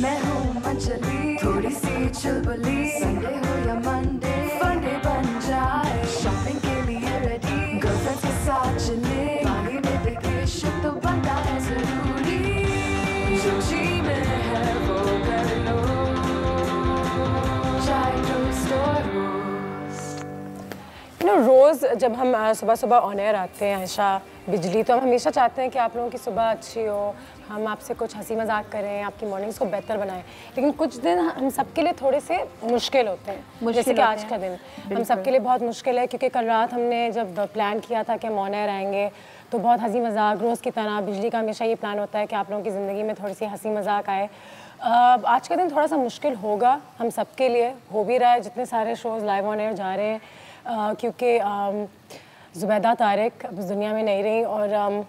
मैं हूँ मंचली, थोड़ी सी चुलबुली, संडे हो या मंडे, फंडे बन जाए, शॉपिंग के लिए रेडी, गर्लफ्रेंड्स के साथ चले, बाली में वेकेशन तो बनता है जरूरी, जो जी में है वो कर लो, चाहे टोस्ट और रोस्ट। रोज़ जब हम सुबह सुबह ऑन एयर आते हैं आयशा, बिजली, तो हम हमेशा चाहते हैं कि आप लोगों की सुबह अच्छी हो, हम आपसे कुछ हंसी मजाक करें, आपकी मॉर्निंग्स को बेहतर बनाएं। लेकिन कुछ दिन हम सबके लिए थोड़े से मुश्किल होते हैं, जैसे कि आज का दिन हम सबके लिए बहुत मुश्किल है, क्योंकि कल रात हमने जब प्लान किया था कि हम ऑन एयर आएंगे तो बहुत हंसी मजाक रोज़ की तरह, बिजली का हमेशा ये प्लान होता है कि आप लोगों की ज़िंदगी में थोड़ी सी हंसी मजाक आए। आज का दिन थोड़ा सा मुश्किल होगा हम सबके लिए, हो भी रहा है, जितने सारे शोज़ लाइव ऑन एयर जा रहे हैं, क्योंकि ज़ुबैदा तारिक अब इस दुनिया में नहीं रही, और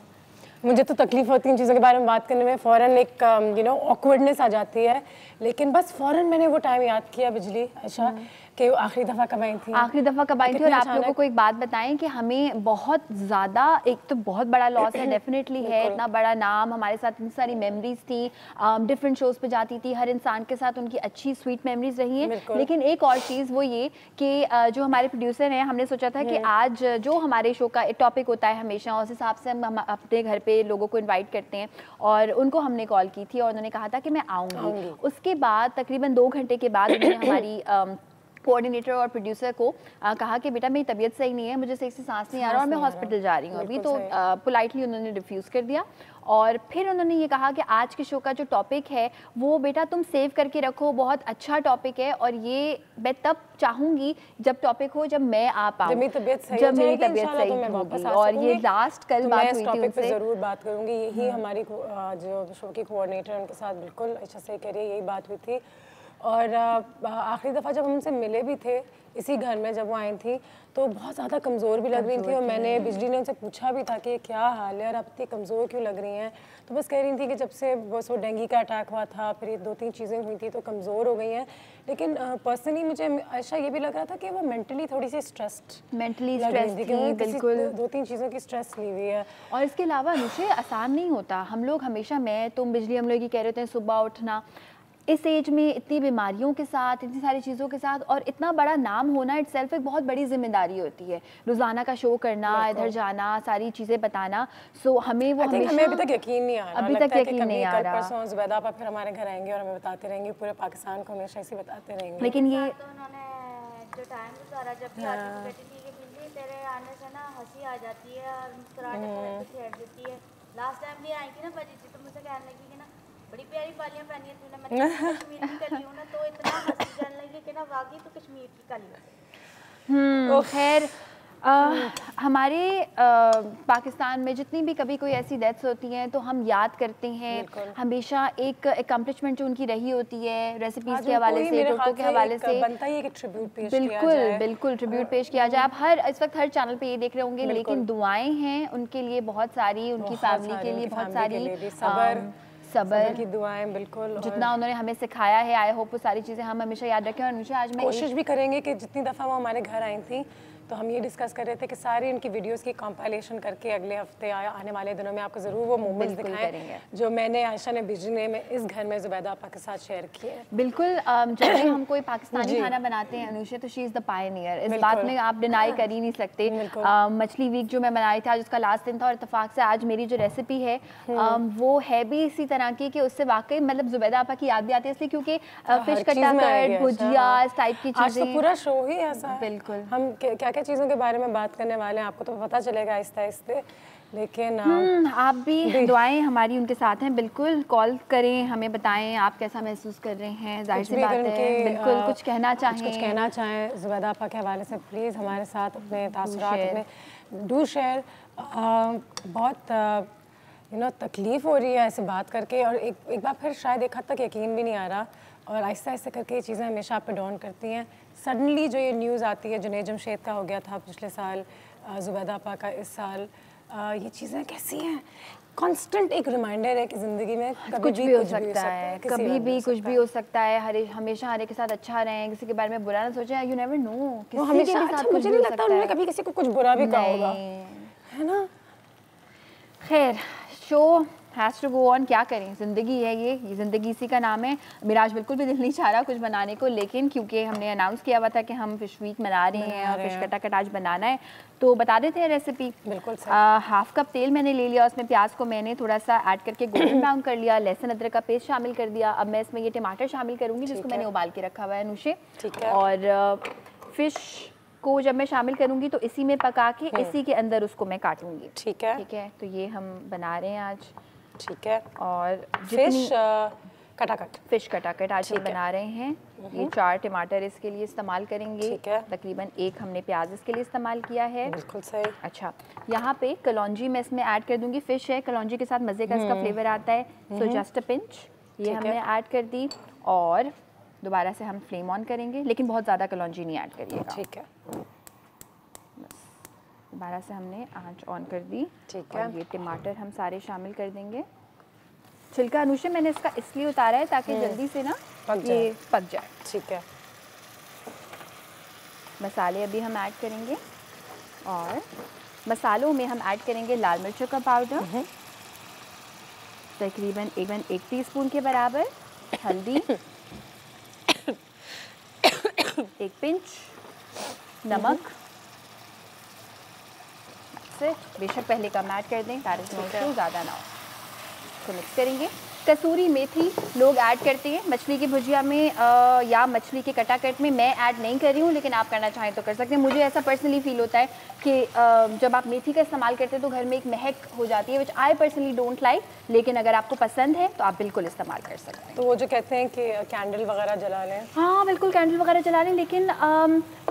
मुझे तो तकलीफ़ होती है इन चीज़ों के बारे में बात करने में, फ़ौरन एक ऑकवर्डनेस आ जाती है, लेकिन बस फ़ौरन मैंने वो टाइम याद किया बिजली आयशा कि आखिरी दफ़ा कब आई थी। आखिरी दफ़ा कब आई थी, और आप लोगों को एक बात बताएं कि हमें बहुत ज़्यादा, एक तो बहुत बड़ा लॉस है, डेफिनेटली है, इतना बड़ा नाम, हमारे साथ इतनी सारी मेमोरीज थी, डिफरेंट शोज़ पे जाती थी, हर इंसान के साथ उनकी अच्छी स्वीट मेमोरीज रही हैं, लेकिन एक और चीज़ वो ये कि जो हमारे प्रोड्यूसर हैं, हमने सोचा था कि आज जो हमारे शो का टॉपिक होता है हमेशा, उस हिसाब से हम अपने घर पे लोगों को इन्वाइट करते हैं, और उनको हमने कॉल की थी और उन्होंने कहा था कि मैं आऊँगी। उसके बाद तकरीबन 2 घंटे के बाद उन्होंने हमारी कोऑर्डिनेटर और प्रोड्यूसर को कहा कि बेटा मेरी तबीयत सही नहीं है, मुझे सही से सांस नहीं आ रहा और मैं हॉस्पिटल जा रही हूँ अभी, तो पोलाइटली उन्होंने रिफ्यूज़ कर दिया। और फिर उन्होंने ये कहा कि आज के शो का जो टॉपिक है वो बेटा तुम सेव करके रखो, बहुत अच्छा टॉपिक है, और ये मैं तब चाहूँगी जब टॉपिक हो जब मैं आ पाऊँ, जब मेरी तबीयत सही होगी। और ये लास्ट कल बात हुई थी उनसे, ज़रूर बात करूँगी। यही हमारी जो शो की कोऑर्डिनेटर उनके साथ बिल्कुल अच्छा से करिए, यही बात हुई थी। और आखिरी दफ़ा जब हम उनसे मिले भी थे इसी घर में, जब वो आई थी, तो बहुत ज़्यादा कमज़ोर भी लग रही थी, और मैंने बिजली ने उनसे पूछा भी था कि क्या हाल है और आप इतनी कमज़ोर क्यों लग रही हैं, तो बस कह रही थी कि जब से बस वो डेंगू का अटैक हुआ था, फिर ये 2-3 चीज़ें हुई थी तो कमज़ोर हो गई हैं। लेकिन पर्सनली मुझे आयशा ये भी लग रहा था कि वो मेंटली थोड़ी सी स्ट्रेस्ड थी, बिल्कुल 2-3 चीज़ों की स्ट्रेस ली हुई है। और इसके अलावा मुझे आसान नहीं होता, हम लोग हमेशा, मैं तुम बिजली, हम लोग ये कह रहे थे सुबह उठना, इस एज में इतनी बीमारियों के साथ, इतनी सारी चीज़ों के साथ, और इतना बड़ा नाम होना इटसेल्फ एक बहुत बड़ी जिम्मेदारी होती है, रोज़ाना का शो करना, इधर जाना, सारी चीज़ें बताना। सो हमें वो हमें अभी तक यकीन नहीं आ रहा, अभी तक यकीन नहीं आ रहा। परसों ज़ुबैदा आपा फिर हमारे घर आएंगे और हमें बताते रहेंगे, पूरे पाकिस्तान को हमेशा ऐसे बताते रहेंगे। लेकिन ये तो उन्होंने जो टाइम गुजारा, जब भी आती बेटी थी कि बिल्ली तेरे आने से ना हंसी आ जाती है और मुस्कुराहट छेड़ देती है। लास्ट टाइम भी आई थी ना बजी थी, तो मुझसे कहने लगी कि ना बड़ी प्यारी बालियां पहनी है तूने, मैं कश्मीर की कली हूँ ना, तो इतना हंसी जाने लगी कि ना वाकई तो कश्मीर की कली है। खैर हमारे पाकिस्तान में जितनी भी कभी कोई ऐसी डेथ्स होती हैं तो हम याद करते हैं हमेशा एक अकम्पलिशमेंट जो उनकी रही होती है, रेसिपीज़ के हवाले से, टोटो के हवाले से, बनता ही है कि ट्रिब्यूट पेश किया जाए। बिल्कुल ट्रिब्यूट पेश किया जाए। आप इस वक्त हर चैनल पे ये देख रहे होंगे, लेकिन दुआएं हैं उनके लिए बहुत सारी, उनकी फैमिली के लिए बहुत सारी, सबर की दुआएं, बिल्कुल जितना उन्होंने हमें सिखाया है, आई होप वो सारी चीज़ें हम हमेशा याद रखें। और मुझे आज मैं कोशिश भी करेंगे कि जितनी दफ़ा वो हमारे घर आई थी तो हम ये डिस्कस कर रहे थे कि सारी उनकी वीडियोस की कंपाइलेशन करके अगले हफ्ते आने वाले दिनों में आपको ज़रूर वो मोमेंट्स दिखाएं जो मैंने आयशा ने बिजली में इस घर में ज़ुबैदा आपा के साथ शेयर किए हैं। बिल्कुल जब भी हम कोई पाकिस्तानी खाना बनाते हैं अनुषा, तो शी इज़ द पायनियर, इस बात में आप डिनाई कर ही नहीं सकते। मछली वीक जो मैं बनाई थी, आज उसका लास्ट दिन था, और इत्तेफाक से आज मेरी जो रेसिपी है वो है भी इसी तरह की कि उससे वाकई मतलब ज़ुबैदा आपा की याद भी आती है, इसलिए क्योंकि फिश कट्टा कट, भुजिया टाइप की चीज़ें, पूरा शो ही ऐसा है। बिल्कुल हम क्या क्या चीज़ों के बारे में बात करने वाले हैं आपको तो पता चलेगा आहिस्ते आहिस्ते, लेकिन आप भी दुआएं हमारी उनके साथ हैं। बिल्कुल कॉल करें, हमें बताएं आप कैसा महसूस कर रहे हैं, जाहिर सी बात है बिल्कुल कुछ कहना चाहें ज़ुबैदा आपा के हवाले से प्लीज़ हमारे साथ अपने तासुरात में डू शेयर। बहुत तकलीफ़ हो रही है ऐसे बात करके, और एक बार फिर शायद एक हद तक यकीन भी नहीं आ रहा, और आहिस्ता आहिस्ता करके ये चीज़ें हमेशा आप पे डाउन करती हैं। सडनली जो ये न्यूज़ आती है, जुनैद जमशेद का हो गया था पिछले साल, ज़ुबैदा आपा का इस साल, ये चीज़ें कैसी हैं, कांस्टेंट एक रिमाइंडर है कि ज़िंदगी में कुछ भी हो सकता है, कभी भी कुछ भी हो सकता है। हमेशा हर एक के साथ अच्छा रहें, किसी के बारे में बुरा ना सोचें, यू नेवर नो किसी के साथ मुझे नहीं लगता उन्होंने कभी किसी को कुछ बुरा भी कहा होगा, है ना। खैर show has to go on, क्या करें, ज़िंदगी है ये ज़िंदगी इसी का नाम है। मेरा आज बिल्कुल भी दिल नहीं चाह रहा कुछ बनाने को, लेकिन क्योंकि हमने अनाउंस किया हुआ था कि हम फिश वीक मना रहे हैं, फिश कटाकट आज बनाना है, तो बता देते हैं रेसिपी। बिल्कुल। 1/2 कप तेल मैंने ले लिया, उसमें प्याज को मैंने थोड़ा सा ऐड करके गोल्डन ब्राउन कर लिया, लहसुन अदरक का पेस्ट शामिल कर दिया। अब मैं इसमें ये टमाटर शामिल करूँगी जिसको मैंने उबाल के रखा हुआ है अनुषे, और फिश को जब मैं शामिल करूंगी तो इसी में पका के इसी के अंदर उसको मैं काटूंगी। ठीक है, तो ये हम बना रहे हैं आज। ठीक है, और फिश कटाकट आज हम बना रहे हैं। ये 4 टमाटर इसके लिए इस्तेमाल करेंगे। ठीक है। तकरीबन 1 हमने प्याज इसके लिए इस्तेमाल किया है। बिल्कुल सही। अच्छा, यहाँ पे कलौंजी मैं इसमें ऐड कर दूंगी। फिश है, कलौंजी के साथ मज़े का इसका फ्लेवर आता है, सो जस्ट अ पिंच ये हमने ऐड कर दी। और दोबारा से हम फ्लेम ऑन करेंगे, लेकिन बहुत ज़्यादा कलौंजी नहीं ऐड करिएगा। ठीक है, बस दोबारा से हमने आंच ऑन कर दी। ठीक है। और ये टमाटर हम सारे शामिल कर देंगे। छिलका अनुषे मैंने इसका इसलिए उतारा है ताकि जल्दी से ना ये पक जाए। ठीक है। मसाले अभी हम ऐड करेंगे, और मसालों में हम ऐड करेंगे लाल मिर्चों का पाउडर तकरीबन 1 टीस्पून के बराबर, हल्दी 1 पिंच, नमक से बेशक पहले कम ऐड कर दें, ज़्यादा ना हो। तो मिक्स करेंगे। कसूरी मेथी लोग ऐड करते हैं मछली की भुजिया में या मछली के कटाकट में। मैं ऐड नहीं कर रही हूँ, लेकिन आप करना चाहें तो कर सकते हैं। मुझे ऐसा पर्सनली फील होता है कि जब आप मेथी का इस्तेमाल करते हैं तो घर में एक महक हो जाती है, विच आई पर्सनली डोंट लाइक, लेकिन अगर आपको पसंद है तो आप बिल्कुल इस्तेमाल कर सकते हैं। तो वो जो कहते हैं कि कैंडल वगैरह जला लें, हाँ बिल्कुल कैंडल वगैरह जला लें, लेकिन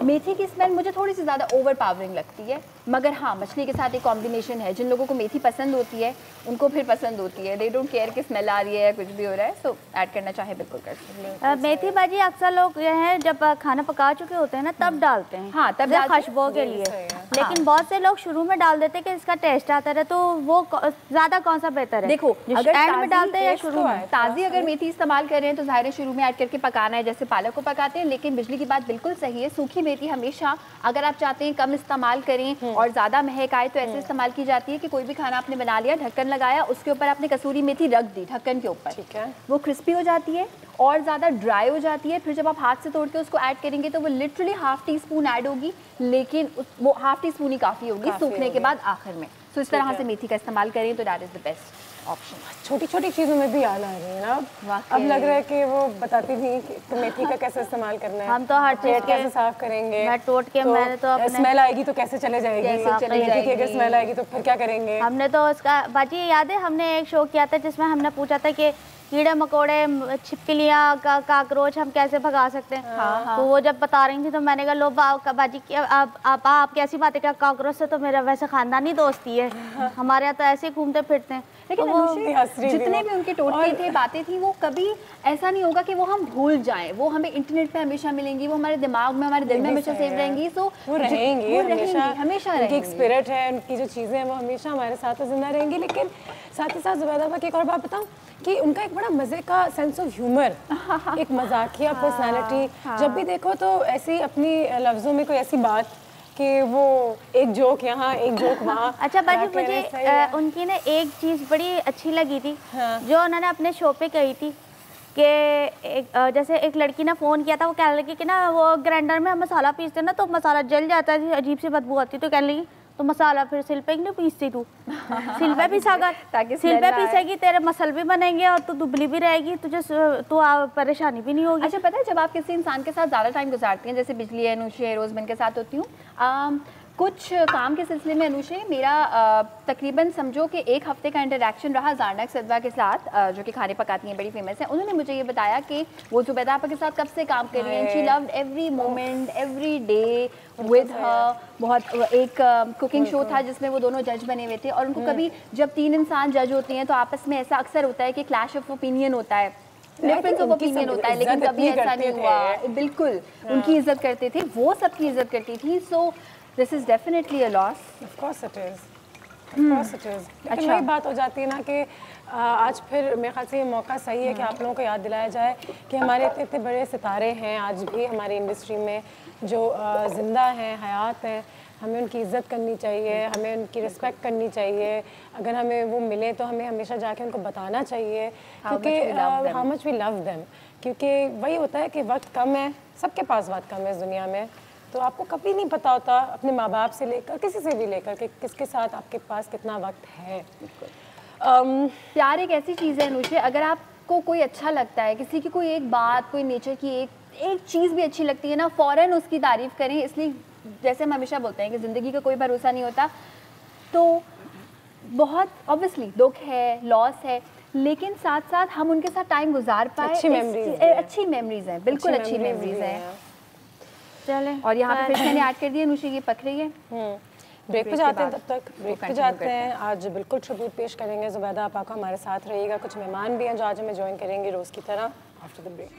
मेथी की स्मेल मुझे थोड़ी सी ज़्यादा ओवर पावरिंग लगती है। मगर हाँ, मछली के साथ एक कॉम्बिनेशन है। जिन लोगों को मेथी पसंद होती है उनको फिर पसंद होती है, दे डोंट केयर कि स्मेल आ रही है या कुछ भी हो रहा है, सो ऐड करना चाहे बिल्कुल कर सकते हैं। मेथी भाजी अक्सर लोग जो है जब खाना पका चुके होते हैं ना तब डालते हैं। हाँ, तब खुशबू के लिए। लेकिन बहुत से लोग शुरू में डाल देते हैं कि इसका टेस्ट आता रहे, तो वो ज़्यादा कौन सा बेहतर है? देखो, अगर एंड में डालते हैं या शुरू में? ताज़ी अगर मेथी इस्तेमाल कर रहे हैं तो ज़ाहिर शुरू में ऐड करके पकाना है, जैसे पालक को पकाते हैं। लेकिन बिजली की बात बिल्कुल सही है, सूखी मेथी हमेशा अगर आप चाहते हैं कम इस्तेमाल करें और ज़्यादा महक आए तो ऐसे इस्तेमाल की जाती है कि कोई भी खाना आपने बना लिया, ढक्कन लगाया, उसके ऊपर आपने कसूरी मेथी रख दी ढक्कन के ऊपर, ठीक है, वो क्रिस्पी हो जाती है और ज़्यादा ड्राई हो जाती है। फिर जब आप हाथ से तोड़ के उसको ऐड करेंगे तो वो लिटरली 1/2 टीस्पून ऐड होगी, लेकिन वो 1/2 टीस्पून ही काफ़ी होगी सूखने के बाद आखिर में। तो इस तरह से मेथी का इस्तेमाल करें तो that is the best option. छोटी छोटी चीज़ों में भी आना है ना, अब लग रहा है कि वो बताती थी कि मेथी का कैसे इस्तेमाल करना है। हम तो हर चीज़ कैसे साफ करेंगे, मैं टोट के मैंने तो अपने स्मेल आएगी तो कैसे चले जाएगी, मेथी की अगर स्मेल आएगी तो फिर क्या करेंगे। हमने तो उसका बाजी याद है, हमने एक शो किया था जिसमें हमने पूछा था कि कीड़े मकोड़े, छिपकलियाँ, काकरोच हम कैसे भगा सकते हैं। हाँ। तो वो जब बता रही थी तो मैंने कहा लो बाजी आप कैसी बातें, क्या काकरोच से तो मेरा वैसे खानदानी दोस्ती है, हमारे यहाँ तो ऐसे ही घूमते फिरते हैं। लेकिन तो जितने भी उनके टोटके थे, बातें थी, वो कभी ऐसा नहीं होगा कि वो हम भूल जाएं। वो हमें इंटरनेट पे हमेशा मिलेंगी, वो हमारे दिमाग में, हमारे दिल में हमेशा सेव रहेंगी। सो वो रहेंगी हमेशा उनकी एक स्पिरिट है, उनकी जो चीज़ें हैं वो हमेशा हमारे साथ जिंदा रहेंगी। लेकिन साथ ही साथ ज़ुबैदा की एक और बात बताऊँ कि उनका एक बड़ा मज़े का सेंस ऑफ ह्यूमर, एक मजाकिया पर्सनैलिटी। जब भी देखो तो ऐसी अपनी लफ्ज़ों में कोई ऐसी बात कि वो एक जोक यहाँ एक जोक वहाँ। अच्छा बाजी, मुझे उनकी ना एक चीज़ बड़ी अच्छी लगी थी, जो उन्होंने अपने शो पे कही थी कि जैसे एक लड़की ने फ़ोन किया था, वो कहने लगी कि ना वो ग्राइंडर में हम मसाला पीसते ना तो मसाला जल जाता है, अजीब सी बदबू आती। तो कहने लगी तो मसाला फिर सिल पे नहीं पीसती तू, सिल पे पीसा कर, ताकि सिल पे पीसेगी तेरे मसल भी बनेंगे और तू दुबली भी रहेगी, तुझे तो परेशानी भी नहीं होगी। अच्छा पता है, जब आप किसी इंसान के साथ ज़्यादा टाइम गुजारती हैं, जैसे बिजली है, अनुषे है, रोज़ के साथ होती हूँ, कुछ काम के सिलसिले में अनुषे मेरा तकरीबन समझो कि 1 हफ्ते का इंटरेक्शन रहा ज़ारनक सदवा के साथ, जो कि खाने पकाती हैं, बड़ी फेमस है। उन्होंने मुझे ये बताया कि वो ज़ुबैदा आपा के साथ कब से काम कर रही हैं, she loved every moment every day with her. बहुत एक कुकिंग शो था जिसमें वो दोनों जज बने हुए थे, और उनको कभी जब 3 इंसान जज होते हैं तो आपस में ऐसा अक्सर होता है कि क्लैश ऑफ ओपिनियन होता है, डिफरेंस ऑफ ओपिनियन होता है, लेकिन कभी ऐसा नहीं हुआ। बिल्कुल उनकी इज्जत करते थे, वो सबकी इज्जत करती थी। So this is definitely a loss. Of course it is, of course it is. लेकिन वही बात हो जाती है ना कि आज फिर मेरे ख्याल से ये मौका सही है कि आप लोगों को याद दिलाया जाए कि हमारे इतने इतने बड़े सितारे हैं आज भी हमारी इंडस्ट्री में जो ज़िंदा हैं, हयात हैं, हमें उनकी इज़्ज़त करनी चाहिए, हमें उनकी रिस्पेक्ट करनी चाहिए। अगर हमें वो मिले तो हमें हमेशा जाके उनको बताना चाहिए क्योंकि how much we love them, क्योंकि वही होता है कि वक्त कम है, सबके पास वक्त कम है इस दुनिया में, तो आपको कभी नहीं पता होता अपने माँ बाप से लेकर किसी से भी लेकर कि किसके साथ आपके पास कितना वक्त है। प्यार एक ऐसी चीज़ है अनुषे, अगर आपको कोई अच्छा लगता है, किसी की कोई एक बात, कोई नेचर की एक चीज़ भी अच्छी लगती है ना, फ़ौरन उसकी तारीफ़ करें। इसलिए जैसे हम हमेशा बोलते हैं कि ज़िंदगी का कोई भरोसा नहीं होता, तो बहुत ऑब्वियसली दुख है, लॉस है, लेकिन साथ साथ हम उनके साथ टाइम गुजार पाए, अच्छी मेमोरीज हैं, बिल्कुल अच्छी मेमोरीज हैं। चलें, और यहाँ पे फिर मैंने ऐड कर दिया अनुषे, ये पक रही है। ब्रेक पे जाते हैं, तब तक ब्रेक पे जाते हैं। आज बिल्कुल ट्रिब्यूट पेश करेंगे ज़ुबैदा आपा को, हमारे साथ रहिएगा। कुछ मेहमान भी हैं जो आज हमें ज्वाइन करेंगे रोज़ की तरह आफ्टर द ब्रेक।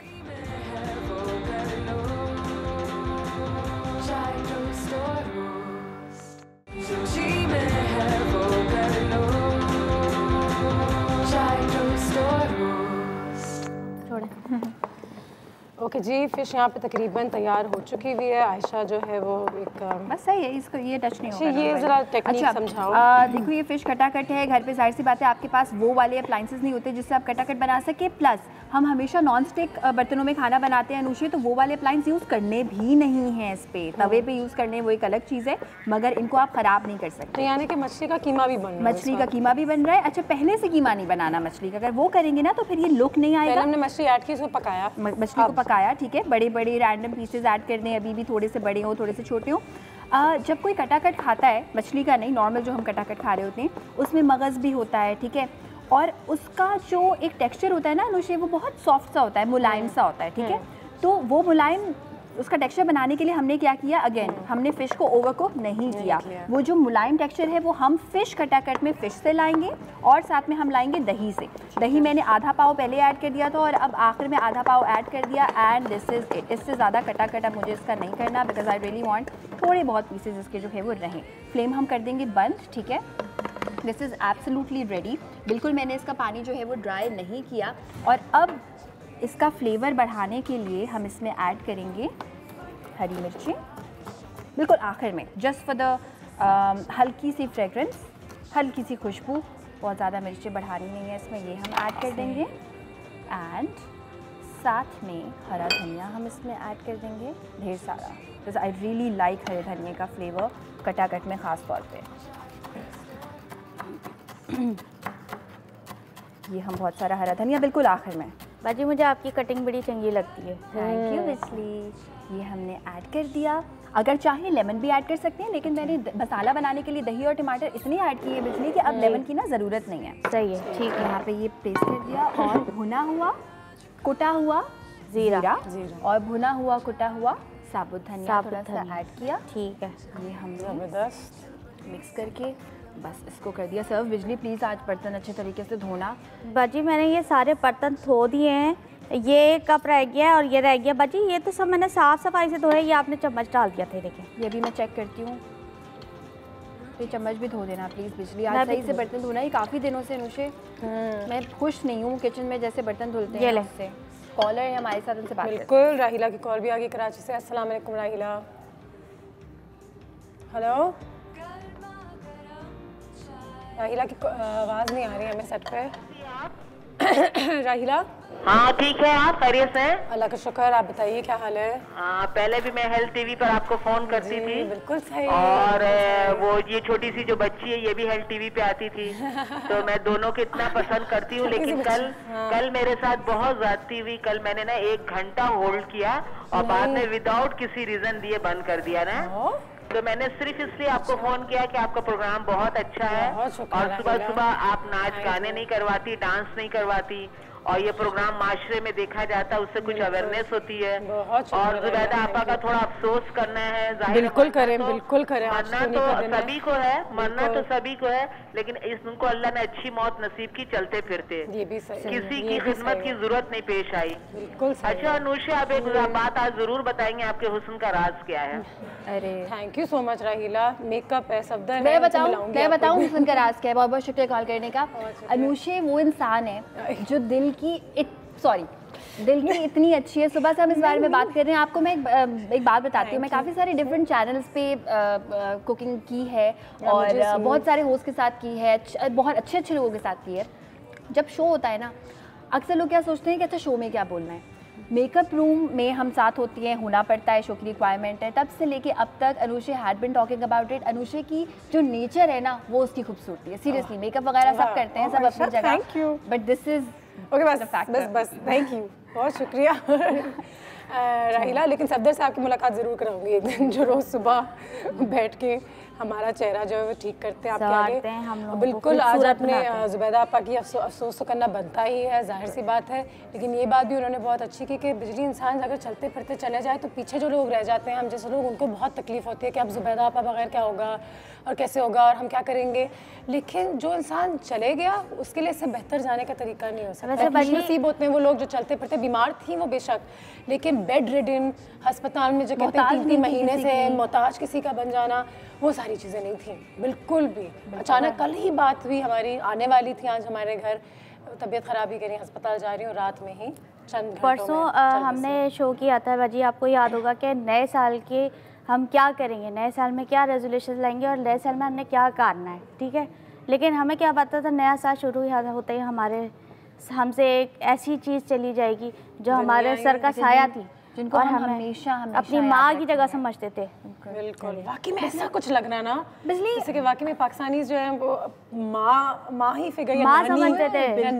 ओके जी, फिश यहाँ पे तकरीबन तैयार हो चुकी हुई है। आयशा जो है वो एक बस सही है, इसको ये टच नहीं होगा। ये ज़रा टेक्निक समझाओ। देखो ये फ़िश कटाकट है, घर पे जाहिर सी बात है आपके पास वो वाले अप्लाइंसेस नहीं होते जिससे आप कटाकट बना सके, प्लस हम हमेशा नॉन स्टिक बर्तनों में खाना बनाते हैं अनुषे, तो वो वाले अप्लाइंस यूज़ करने भी नहीं हैं इस पे। तवे पे यूज़ करने वो एक अलग चीज़ है, मगर इनको आप ख़राब नहीं कर सकते। तो यानी कि मछली का कीमा भी बन रहा है। मछली का कीमा भी बन रहा है। अच्छा, पहले से कीमा नहीं बनाना मछली का, अगर वो करेंगे ना तो फिर ये लुक नहीं आएगा। हमने मछली ऐड की, उसको पकाया, मछली को पकाया, ठीक है, बड़े बड़े रैंडम पीसेस ऐड कर दें, अभी भी थोड़े से बड़े हों थोड़े से छोटे हों। जब कोई कटाकट खाता है, मछली का नहीं, नॉर्मल जो हम कटाकट खा रहे होते हैं, उसमें मगज़ भी होता है, ठीक है, और उसका जो एक टेक्सचर होता है ना अनुषे, वो बहुत सॉफ्ट सा होता है, मुलायम सा होता है, ठीक है। तो वो मुलायम उसका टेक्सचर बनाने के लिए हमने क्या किया, अगेन हमने फ़िश को ओवरकुक नहीं किया। वो जो मुलायम टेक्सचर है वो हम फ़िश कटाकट में फ़िश से लाएंगे, और साथ में हम लाएंगे दही से। दही मैंने आधा पाव पहले ऐड कर दिया था और अब आखिर में आधा पाव ऐड कर दिया, एंड दिस इज़ इट। इससे ज़्यादा कटाकट अब मुझे इसका नहीं करना, बिकॉज आई रियली वांट थोड़े बहुत पीसेज इसके जो है वो रहें। फ्लेम हम कर देंगे बंद, ठीक है। This is absolutely ready. बिल्कुल मैंने इसका पानी जो है वो ड्राई नहीं किया। और अब इसका फ्लेवर बढ़ाने के लिए हम इसमें ऐड करेंगे हरी मिर्ची, बिल्कुल आखिर में, जस्ट फॉर द हल्की सी फ्रेगरेंस, हल्की सी खुशबू, बहुत ज़्यादा मिर्ची बढ़ानी नहीं है इसमें, ये हम ऐड कर देंगे। एंड साथ में हरा धनिया हम इसमें ऐड कर देंगे, ढेर सारा, बिकॉज आई रियली लाइक हरे धनिया का फ्लेवर कटाकट में ख़ास तौर पे। ये हम बहुत सारा हरा धनिया बिल्कुल आखिर में। बाजी मुझे आपकी कटिंग बड़ी चंगी लगती है। थैंक यू बिजली। ये हमने ऐड कर दिया, अगर चाहें लेमन भी ऐड कर सकते हैं, लेकिन मैंने मसाला बनाने के लिए दही और टमाटर इतने ऐड किए बिजली कि अब लेमन की ना ज़रूरत नहीं है। सही है, ठीक है। यहाँ पे ये पेस्ट कर दिया, और भुना हुआ कुटा हुआ जीरा और भुना हुआ कुटा हुआ साबुत धनिया थोड़ा सा ऐड किया, ठीक है। ये हमने ज़बरदस्त मिक्स करके बस इसको कर दिया सर्व। बिजली प्लीज़ आज बर्तन अच्छे तरीके से धोना। बाजी मैंने ये सारे बर्तन धो दिए हैं, ये कप रह गया और ये रह गया। बाजी ये तो सब मैंने साफ़ सफाई से धोया, ये आपने चम्मच डाल दिया थे, देखिए ये भी मैं चेक करती हूँ। ये चम्मच भी धो देना प्लीज़ बिजली, आज सही से बर्तन धोना। ही काफ़ी दिनों से अनुषे मैं खुश नहीं हूँ किचन में जैसे बर्तन धुलते हैं। ये उससे कॉलर है हमारे साथ, उनसे बात बिल्कुल। राहिला की कॉल भी आ गई कराची से। अस्सलाम वालेकुम राहिला। हेलो राहिला की आवाज़ नहीं आ रही है हमें सेट पे। राहिला हाँ ठीक है, आप खैरियत से? अल्लाह का शुक्र, आप बताइए क्या हाल है? हाँ, पहले भी मैं हेल्थ टीवी पर आपको फोन करती थी। बिल्कुल सही। और वो ये छोटी सी जो बच्ची है ये भी हेल्थ टीवी पे आती थी। तो मैं दोनों को इतना पसंद करती हूँ, लेकिन कल मेरे साथ बहुत ज्यादती हुई। कल मैंने ना 1 घंटा होल्ड किया और बाद में विदाउट किसी रीजन दिए बंद कर दिया ना। तो मैंने सिर्फ इसलिए आपको फोन किया कि आपका प्रोग्राम बहुत अच्छा है, और सुबह सुबह आप नाच गाने नहीं करवाती, डांस नहीं करवाती, और ये प्रोग्राम माशरे में देखा जाता है, उससे कुछ अवेयरनेस होती है। और ज़ुबैदा आपा का थोड़ा अफसोस करना है, बिल्कुल करें, बिल्कुल करें। मरना तो सभी को है, मरना तो सभी को है, लेकिन इनको अल्लाह ने अच्छी मौत नसीब की चलते फिरते। ये भी सही, किसी की खिदमत की जरूरत नहीं पेश आई। बिल्कुल। अच्छा अनुषा, आप एक बात आज जरूर बताएंगे, आपके हुस्न का राज क्या है? अरे थैंक यू सो मच राहिला। मेकअप है, सफदर मैं बताऊं हुस्न का राज क्या है? बहुत बहुत शुक्रिया कॉल करने का। अनुषे वो इंसान है जो दिल की दिल की इतनी अच्छी है। सुबह से हम इस बारे में बात कर रहे हैं। आपको मैं एक बात बताती हूँ, मैं काफ़ी सारे डिफरेंट चैनल्स पे कुकिंग की है और बहुत सारे होस्ट के साथ की है, बहुत अच्छे अच्छे लोगों के साथ की है। जब शो होता है ना, अक्सर लोग क्या सोचते हैं कि अच्छा शो में क्या बोलना है। मेकअप रूम में हम साथ होती हैं, होना पड़ता है, शो की रिक्वायरमेंट है। तब से लेके अब तक Anushe had been talking about it. Anushe की जो नेचर है ना, वो उसकी खूबसूरती है। सीरियसली मेकअप वगैरह सब करते हैं, सब अपनी जगह, बट दिस इज ओके बस थैंक यू, बहुत शुक्रिया राहिला। लेकिन सफदर साहब की मुलाकात ज़रूर कराऊंगी एक दिन, जो रोज़ सुबह बैठ के हमारा चेहरा जो है वो ठीक करते हैं आपके आगे। बिल्कुल, आज अपने ज़ुबैदा आपा की अफसोस तो करना बनता ही है, जाहिर सी बात है। लेकिन ये बात भी उन्होंने बहुत अच्छी की कि बिजली इंसान अगर चलते फिरते चले जाए तो पीछे जो लोग रह जाते हैं, हम जैसे लोग, उनको बहुत तकलीफ होती है कि अब ज़ुबैदा आपा बगैर क्या होगा और कैसे होगा और हम क्या करेंगे। लेकिन जो इंसान चले गया, उसके लिए इससे बेहतर जाने का तरीका नहीं हो सकता। नसीब होते हैं वो लोग जो चलते फिरते, बीमार थी वो बेशक, लेकिन बेड रिडन, अस्पताल में जो कहते हैं 3-3 महीने से मोहताज किसी का बन जाना, वो सारी चीज़ें नहीं थी बिल्कुल भी। अचानक कल ही बात हुई, हमारी आने वाली थी आज हमारे घर, तबीयत ख़राब ही करी, अस्पताल जा रही हूँ, रात में ही चंद परसों हमने शो किया था बाजी, आपको याद होगा कि नए साल के हम क्या करेंगे, नए साल में क्या रेजोल्यूशन लाएंगे और नए साल में हमने क्या करना है, ठीक है। लेकिन हमें क्या पता था नया साल शुरू होते ही हमसे एक ऐसी चीज़ चली जाएगी जो हमारे सर का साया थी, जिनको हम हमेशा अपनी माँ की जगह समझते थे। बिल्कुल, वाकई में ऐसा कुछ लग रहा ना बिजली, जैसे कि वाकई में पाकिस्तानी जो है वो माँ ही फिगर, माँ समझते थे,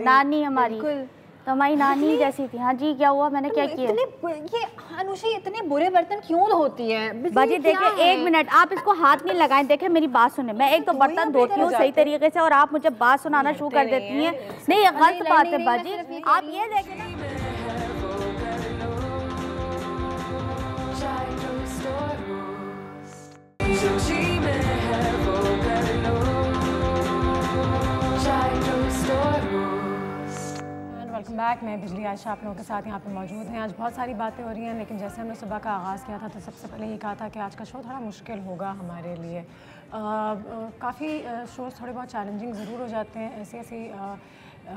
नानी हमारी, तो हमारी नानी जैसी थी। हाँ जी, क्या हुआ, मैंने क्या किया? ये अनुषी इतने बुरे बर्तन क्यों धोती है? बाजी देखिए, एक मिनट, आप इसको हाथ नहीं लगाएं। देखिए मेरी बात सुने, मैं एक तो बर्तन धोती हूँ सही तरीके से और आप मुझे बात सुनाना शुरू कर देती हैं। नहीं, ये गलत बात है बाजी। आप ये देखें ना, वेलकम बैक। मैं बिजली आयशा आप लोगों के साथ यहाँ पे मौजूद हैं। आज बहुत सारी बातें हो रही हैं, लेकिन जैसे हमने सुबह का आगाज़ किया था तो सबसे पहले ये कहा था कि आज का शो थोड़ा मुश्किल होगा हमारे लिए। काफ़ी शोज़ थोड़े बहुत चैलेंजिंग ज़रूर हो जाते हैं, ऐसी ऐसी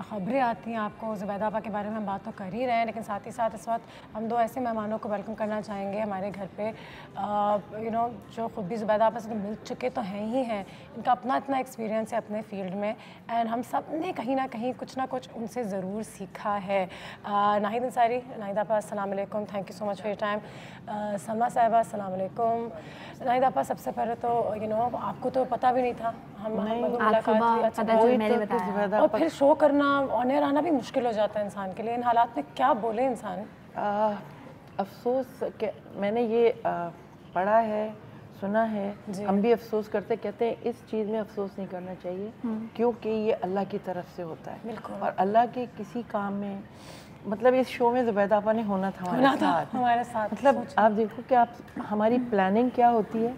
ख़बरें आती हैं आपको। ज़ुबैदा आपा के बारे में हम बात तो कर ही रहे हैं, लेकिन साथ ही साथ इस वक्त हम दो ऐसे मेहमानों को वेलकम करना चाहेंगे हमारे घर पे, जो खुद भी ज़ुबैदा आपा से मिल चुके तो हैं ही हैं। इनका अपना इतना एक्सपीरियंस है अपने फील्ड में, एंड हम सब ने कहीं ना कहीं कुछ ना कुछ उनसे ज़रूर सीखा है। नाहिद अंसारी, नाहिद आपा अस्सलाम वालेकुम, thank you so much for your time. Salma साहिबा अस्सलाम वालेकुम। नाहिद आपा, सबसे पहले तो आपको तो पता भी नहीं था, हम मुलाकात हुई और फिर शो करना, ऑन एयर आना भी मुश्किल हो जाता है इंसान के लिए। इन हालात में क्या बोले इंसान? अफसोस कि मैंने ये पढ़ा है, सुना है, हम भी अफसोस करते, कहते हैं इस चीज़ में अफसोस नहीं करना चाहिए क्योंकि ये अल्लाह की तरफ से होता है। और अल्लाह के किसी काम में, मतलब इस शो में ज़ुबैदा आपा ने होना था हमारे साथ। मतलब आप देखो कि आप हमारी प्लानिंग क्या होती है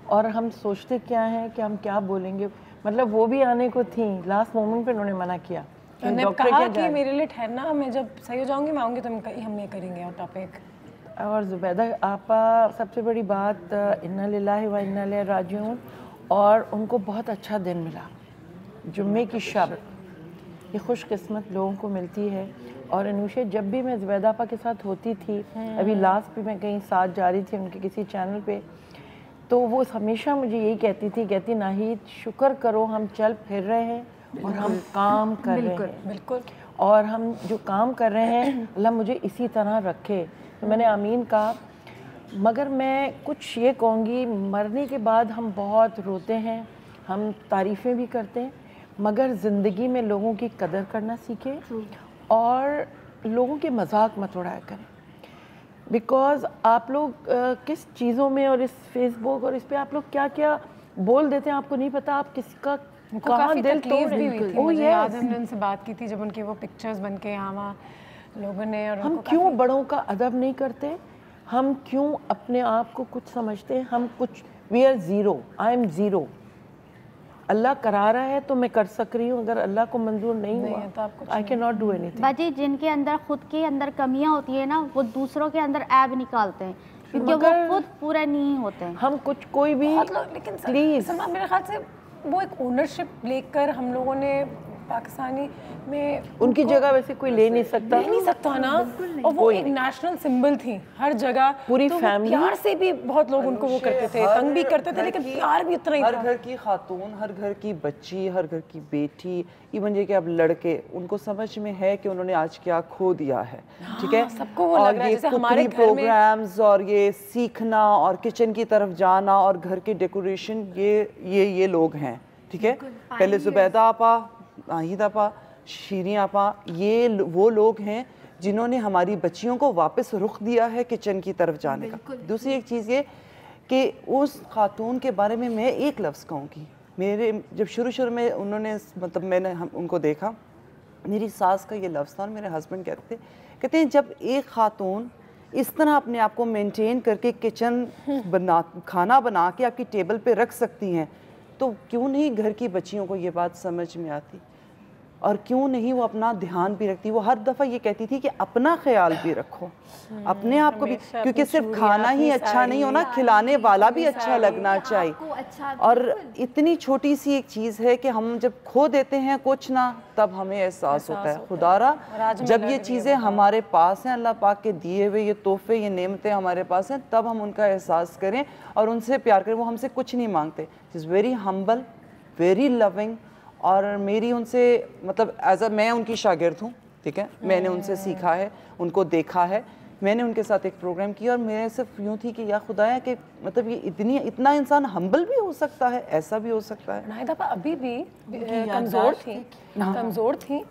और हम सोचते क्या हैं कि हम क्या बोलेंगे। मतलब वो भी आने को थी, लास्ट मोमेंट पे उन्होंने मना किया। उन्होंने कहा कि मेरे लिए ठहरना, मैं जब सही हो जाऊंगी मैं आऊँगी तो हम ये करेंगे और टॉपिक। और ज़ुबैदा आपा, सबसे बड़ी बात, इन्ना लिल्लाहि व इन्ना इलैहि राजिऊन, और उनको बहुत अच्छा दिन मिला, जुम्मे की शब। ये खुशकिस्मत लोगों को मिलती है। और अनुषे, जब भी मैं ज़ुबैदा आपा के साथ होती थी, अभी लास्ट भी मैं कहीं साथ जा रही थी उनके किसी चैनल पे, तो वो हमेशा मुझे यही कहती नाहिद शुक्र करो हम चल फिर रहे हैं और हम काम कर रहे हैं। बिल्कुल। और हम जो काम कर रहे हैं अल्लाह मुझे इसी तरह रखे। तो मैंने आमीन कहा। मगर मैं कुछ ये कहूँगी, मरने के बाद हम बहुत रोते हैं, हम तारीफ़ें भी करते हैं, मगर ज़िंदगी में लोगों की कदर करना सीखें और लोगों के मजाक मत उड़ाया करें। बिकॉज़ आप लोग किस चीज़ों में और इस फेसबुक और इस पे आप लोग क्या क्या बोल देते हैं, आपको नहीं पता आप किसका कहाँ दिल तोड़ भी हुई थी। मुझे याद है, हमने उनसे बात की थी जब उनकी वो पिक्चर्स बन के यहाँ लोगों ने, और हम क्यों बड़ों का अदब नहीं करते, हम क्यों अपने आप को कुछ समझते हैं, हम कुछ, we are zero, I am zero. अल्लाह करा रहा है तो मैं कर सक रही हूँ, अगर अल्लाह को मंजूर नहीं हुआ तो I can not do anything. बाजी, जिनके अंदर खुद के अंदर कमियां होती है ना, वो दूसरों के अंदर ऐब निकालते हैं क्योंकि वो खुद पूरे नहीं होते हैं। हम कुछ कोई भी, लेकिन प्लीज़ मेरे ख्याल से वो एक ओनरशिप लेकर हम लोगों ने पाकिस्तानी में उनकी जगह वैसे कोई ले नहीं सकता ना। और वो एक नेशनल सिंबल थी हर जगह, पूरी तो फैमिली। प्यार से भी बहुत लोग उनको वो करते थे, तंग भी करते थे, लेकिन प्यार भी उतना ही था। हर घर की खातून, हर घर की बच्ची, हर घर की बेटी, इवन ये कि अब लड़के, उनको समझ में है कि उन्होंने आज क्या खो दिया है। ठीक है, सबको वो लग रहा है जैसे हमारे घर में प्रोग्राम्स और ये सीखना और किचन की तरफ जाना और घर की डेकोरेशन, ये लोग हैं। ठीक है, पहले जुबैदा आपा, नाहिद आपा, शीरी आपा, ये वो लोग हैं जिन्होंने हमारी बच्चियों को वापस रुख दिया है किचन की तरफ जाने का। दूसरी एक चीज़ ये कि उस खातून के बारे में मैं एक लफ्ज़ कहूँगी, मेरे जब शुरू में उन्होंने मतलब मैंने उनको देखा, मेरी सास का ये लफ्ज़ था और मेरे हस्बैंड कहते हैं जब एक खातून इस तरह अपने आप को मेंटेन करके किचन खाना बना के आपकी टेबल पे रख सकती हैं, तो क्यों नहीं घर की बच्चियों को ये बात समझ में आती और क्यों नहीं वो अपना ध्यान भी रखती। वो हर दफ़ा ये कहती थी कि अपना ख्याल भी रखो, अपने आप को भी, क्योंकि सिर्फ खाना ही अच्छा नहीं होना, खिलाने वाला भी अच्छा लगना चाहिए। और इतनी छोटी सी एक चीज़ है कि हम जब खो देते हैं कुछ ना, तब हमें एहसास होता है खुदारा जब ये चीज़ें हमारे पास हैं, अल्लाह पाक के दिए हुए ये तोहफे, ये नेमतें हमारे पास हैं, तब हम उनका एहसास करें और उनसे प्यार करें। वो हमसे कुछ नहीं मांगते, is very humble, very loving. और मेरी उनसे मतलब मैं उनकी शागिर्द हूँ। ठीक है, मैंने उनसे सीखा है, उनको देखा है। मैंने उनके साथ एक प्रोग्राम किया और मेरे सिर्फ यूँ थी कि या खुदाया कि मतलब ये इतना इंसान हम्बल भी हो सकता है, ऐसा भी हो सकता है। नाहिद आपा अभी भी कमज़ोर थी,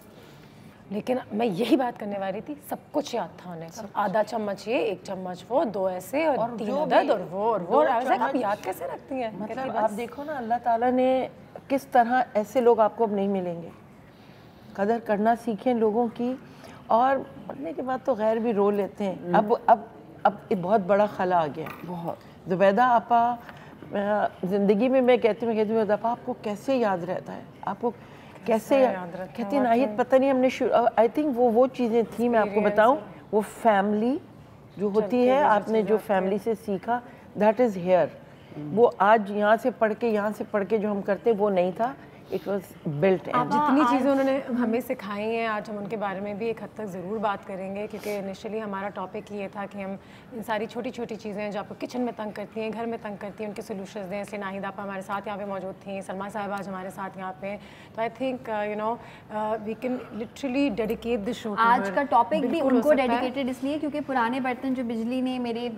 लेकिन मैं यही बात करने वाली थी, सब कुछ याद था उन्हें। आधा चम्मच ये, 1 चम्मच वो, 2 ऐसे और 3 अदद और वो आप याद कैसे रखती हैं? मतलब आप देखो ना, अल्लाह ताला ने किस तरह ऐसे लोग आपको अब नहीं मिलेंगे। कदर करना सीखें लोगों की, और मरने के बाद तो गैर भी रो लेते हैं। अब एक बहुत बड़ा खला आ गया, बहुत। जुबैदा आपा ज़िंदगी में मैं कहती हूँ आपा आपको कैसे याद रहता है, आपको कैसे याद कहती नाहिद पता नहीं हमने आई थिंक वो चीज़ें थी। मैं आपको बताऊँ, वो फैमिली जो होती है, आपने जो फैमिली से सीखा, दैट इज़ हेयर। वो आज यहाँ से पढ़ के जो हम करते वो नहीं था, इट वॉज बिल्ट। जितनी चीज़ें उन्होंने हमें सिखाई हैं, आज हम उनके बारे में भी एक हद तक ज़रूर बात करेंगे, क्योंकि इनिशियली हमारा टॉपिक ये था कि हम इन सारी छोटी छोटी चीज़ें जो आपको किचन में तंग करती हैं, घर में तंग करती हैं, उनके सोल्यूशंस दें। इसलिए नाहिद आपा हमारे साथ यहाँ पे मौजूद थी, सलमा साहब आज हमारे साथ यहाँ पे। तो I think we can literally dedicate the show. आज का टॉपिक भी उनको डेडिकेटेड इसलिए क्योंकि पुराने बर्तन जो बिजली ने मेरे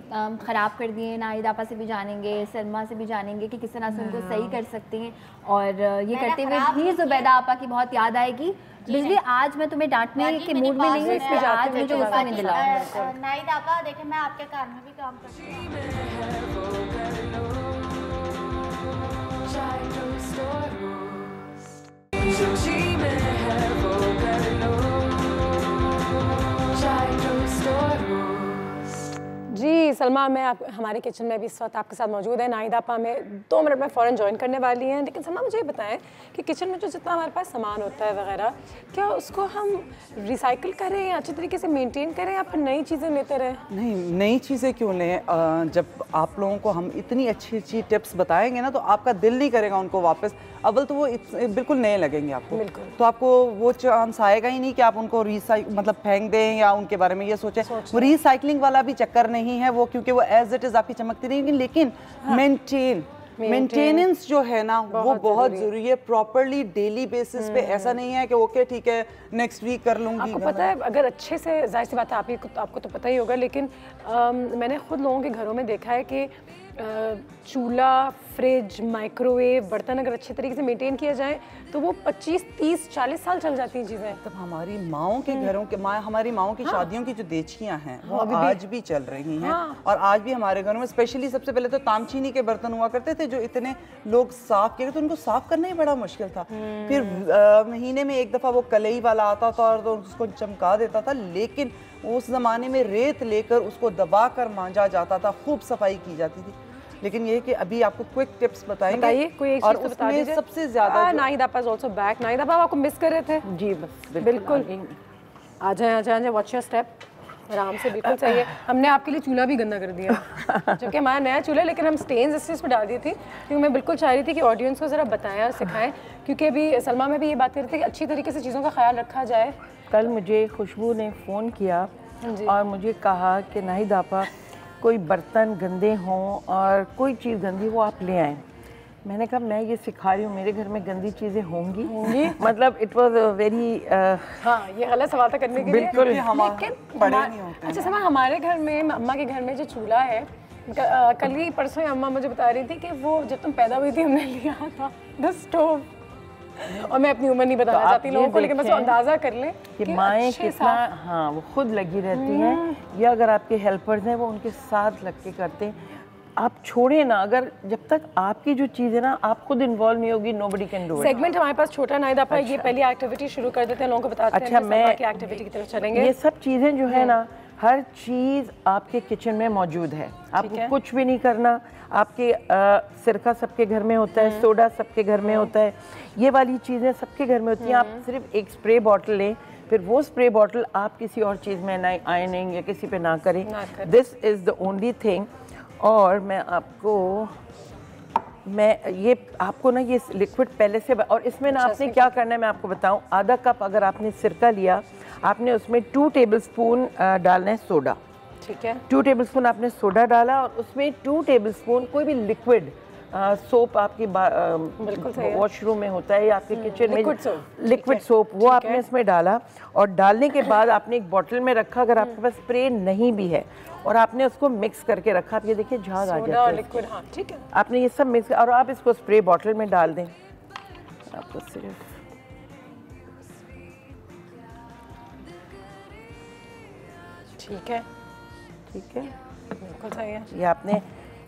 ख़राब कर दिए, नाहिद आपा से भी जानेंगे, सलमा से भी जानेंगे कि किस तरह से उनको सही कर सकते हैं। और ये करते हुए भी जुबैदा आपा की बहुत याद आएगी। बिजली, आज मैं तुम्हें डांटने के मूड में नहीं हूँ, इसलिए आज मुझे गुस्सा नहीं दिलाओ। नाहिद आपा देखें, मैं आपके कार में भी काम करती जी सलमा, मैं हमारे किचन में भी इस वक्त आपके साथ मौजूद है। नाहिद आपा हमें 2 मिनट में फ़ौरन ज्वाइन करने वाली हैं। लेकिन सलमा मुझे ये बताएं कि किचन में जो जितना हमारे पास सामान होता है वगैरह, क्या उसको हम रिसाइकिल करें या अच्छे तरीके से मेंटेन करें या फिर नई चीज़ें लेते रहें? नहीं, नई चीज़ें क्यों लें? जब आप लोगों को हम इतनी अच्छी अच्छी टिप्स बताएंगे ना, तो आपका दिल नहीं करेगा उनको वापस। अव्वल तो वो बिल्कुल नए लगेंगे आपको, तो आपको वो चांस आएगा ही नहीं कि आप उनको मतलब फेंक दें या उनके बारे में ये सोचें। वो रिसाइकलिंग वाला भी चक्कर नहीं है वो, क्योंकि वो एज इट इज़ आपकी चमकती रहेगी। लेकिन मेंटेनेंस जो है ना, वो बहुत ज़रूरी है, प्रॉपरली डेली बेसिस पे। ऐसा नहीं है कि ओके ठीक है नेक्स्ट वीक कर लूँगी। आपको पता है, अगर अच्छे से, जाहिर सी बात है आपको तो पता ही होगा, लेकिन मैंने खुद लोगों के घरों में देखा है कि चूल्हा, फ्रिज, माइक्रोवेव, बर्तन अगर अच्छे तरीके से मेंटेन किया जाए तो वो 25, 30, 40 साल चल जाती हैं चीज़ें। तब हमारी माओं के घरों के हमारी माओं की शादियों की जो देचकियां हैं वो आज भी चल रही हैं। और आज भी हमारे घरों में स्पेशली सबसे पहले तो तामचीनी के बर्तन हुआ करते थे, जो इतने लोग साफ किए, तो उनको साफ करना ही बड़ा मुश्किल था। फिर महीने में एक दफ़ा वो कलई वाला आता था और तो उसको चमका देता था। लेकिन उस ज़माने में रेत लेकर उसको दबा कर मांजा जाता था, खूब सफाई की जाती थी। लेकिन ये कि अभी आपको क्विक टिप्स बताएंगे, कोई एक और चीज़ तो उसमें सबसे ज़्यादा नाहिद आपा इज आल्सो बैक। नाहिद आपा आपको मिस कर रहे थे जी, बस बिल्कुल। आ जाए, व्हाट्स योर स्टेप? आराम से, बिल्कुल सही है। हमने आपके लिए चूल्हा भी गंदा कर दिया जो कि हमारा नया चूल्हा है, लेकिन हम स्टेन्स इस चीज़ पर डाल दी थी क्योंकि मैं बिल्कुल चाह रही थी कि ऑडियंस को ज़रा बताएं और सिखाएं, क्योंकि अभी सलमा में भी ये बात कर रही थी कि अच्छी तरीके से चीज़ों का ख्याल रखा जाए। कल मुझे खुशबू ने फ़ोन किया और मुझे कहा कि नाहिद आपा कोई बर्तन गंदे हों और कोई चीज़ गंदी वो आप ले आएँ। मैंने कहा मैं ये सिखा रही हूँ, मेरे घर में गंदी चीज़ें होंगी मतलब इट वाज वेरी हाँ, ये गलत सवाल था करने के बिल्कुल लिए। अच्छा समा, हमारे घर में, अम्मा के घर में जो चूल्हा है, कल ही परसों अम्मा मुझे बता रही थी कि वो जब तुम पैदा हुई थी हमने लिया था द स्टोव। और मैं अपनी उम्र नहीं बताना चाहती लोगों को, लेकिन बस अंदाजा कर लें कि माएँ कितना, हाँ वो खुद लगी रहती हैं, या अगर आपके हेल्पर्स हैं वो उनके साथ लग के करते हैं। आप छोड़े ना, अगर जब तक आपकी जो चीज़ है ना आप खुद इन्वॉल्व नहीं होगी, nobody can do it. Segment हमारे पास छोटा नाहिद आपा, ये पहली एक्टिविटी शुरू कर देते हैं, लोगों को बताते हैं। अच्छा, मैं एक्टिविटी की तरफ चलेंगे। ये सब चीज़ें जो है ना, हर चीज़ आपके किचन में मौजूद है, आपको कुछ भी नहीं करना। आपके सिरका सबके घर में होता है, सोडा सबके घर में होता है, ये वाली चीज़ें सबके घर में होती हैं। आप सिर्फ एक स्प्रे बॉटल लें, फिर वो स्प्रे बॉटल आप किसी और चीज़ में ना आयनिंग या किसी पे ना करें। This is the only thing. और मैं ये आपको ना ये लिक्विड पहले से, और इसमें ना आपने क्या करना है मैं आपको बताऊं। आधा कप अगर आपने सिरका लिया, आपने उसमें 2 टेबलस्पून डालना है सोडा। ठीक है, 2 टेबलस्पून आपने सोडा डाला और उसमें 2 टेबलस्पून कोई भी लिक्विड सोप आपकी वॉशरूम में होता है या आपके किचन में लिक्विड सोप, वो आपने इसमें डाला। और डालने के बाद आपने एक बॉटल में रखा, अगर आपके पास स्प्रे नहीं भी है, और आपने उसको मिक्स करके रखा। आप ये देखिए झाग आ जाता है लिक्विड, हाँ ठीक है। आपने ये सब मिक्स, और आप इसको स्प्रे बॉटल में डाल दें। आपको सिर्फ ठीक है, ठीक है, बिल्कुल सही है। ये आपने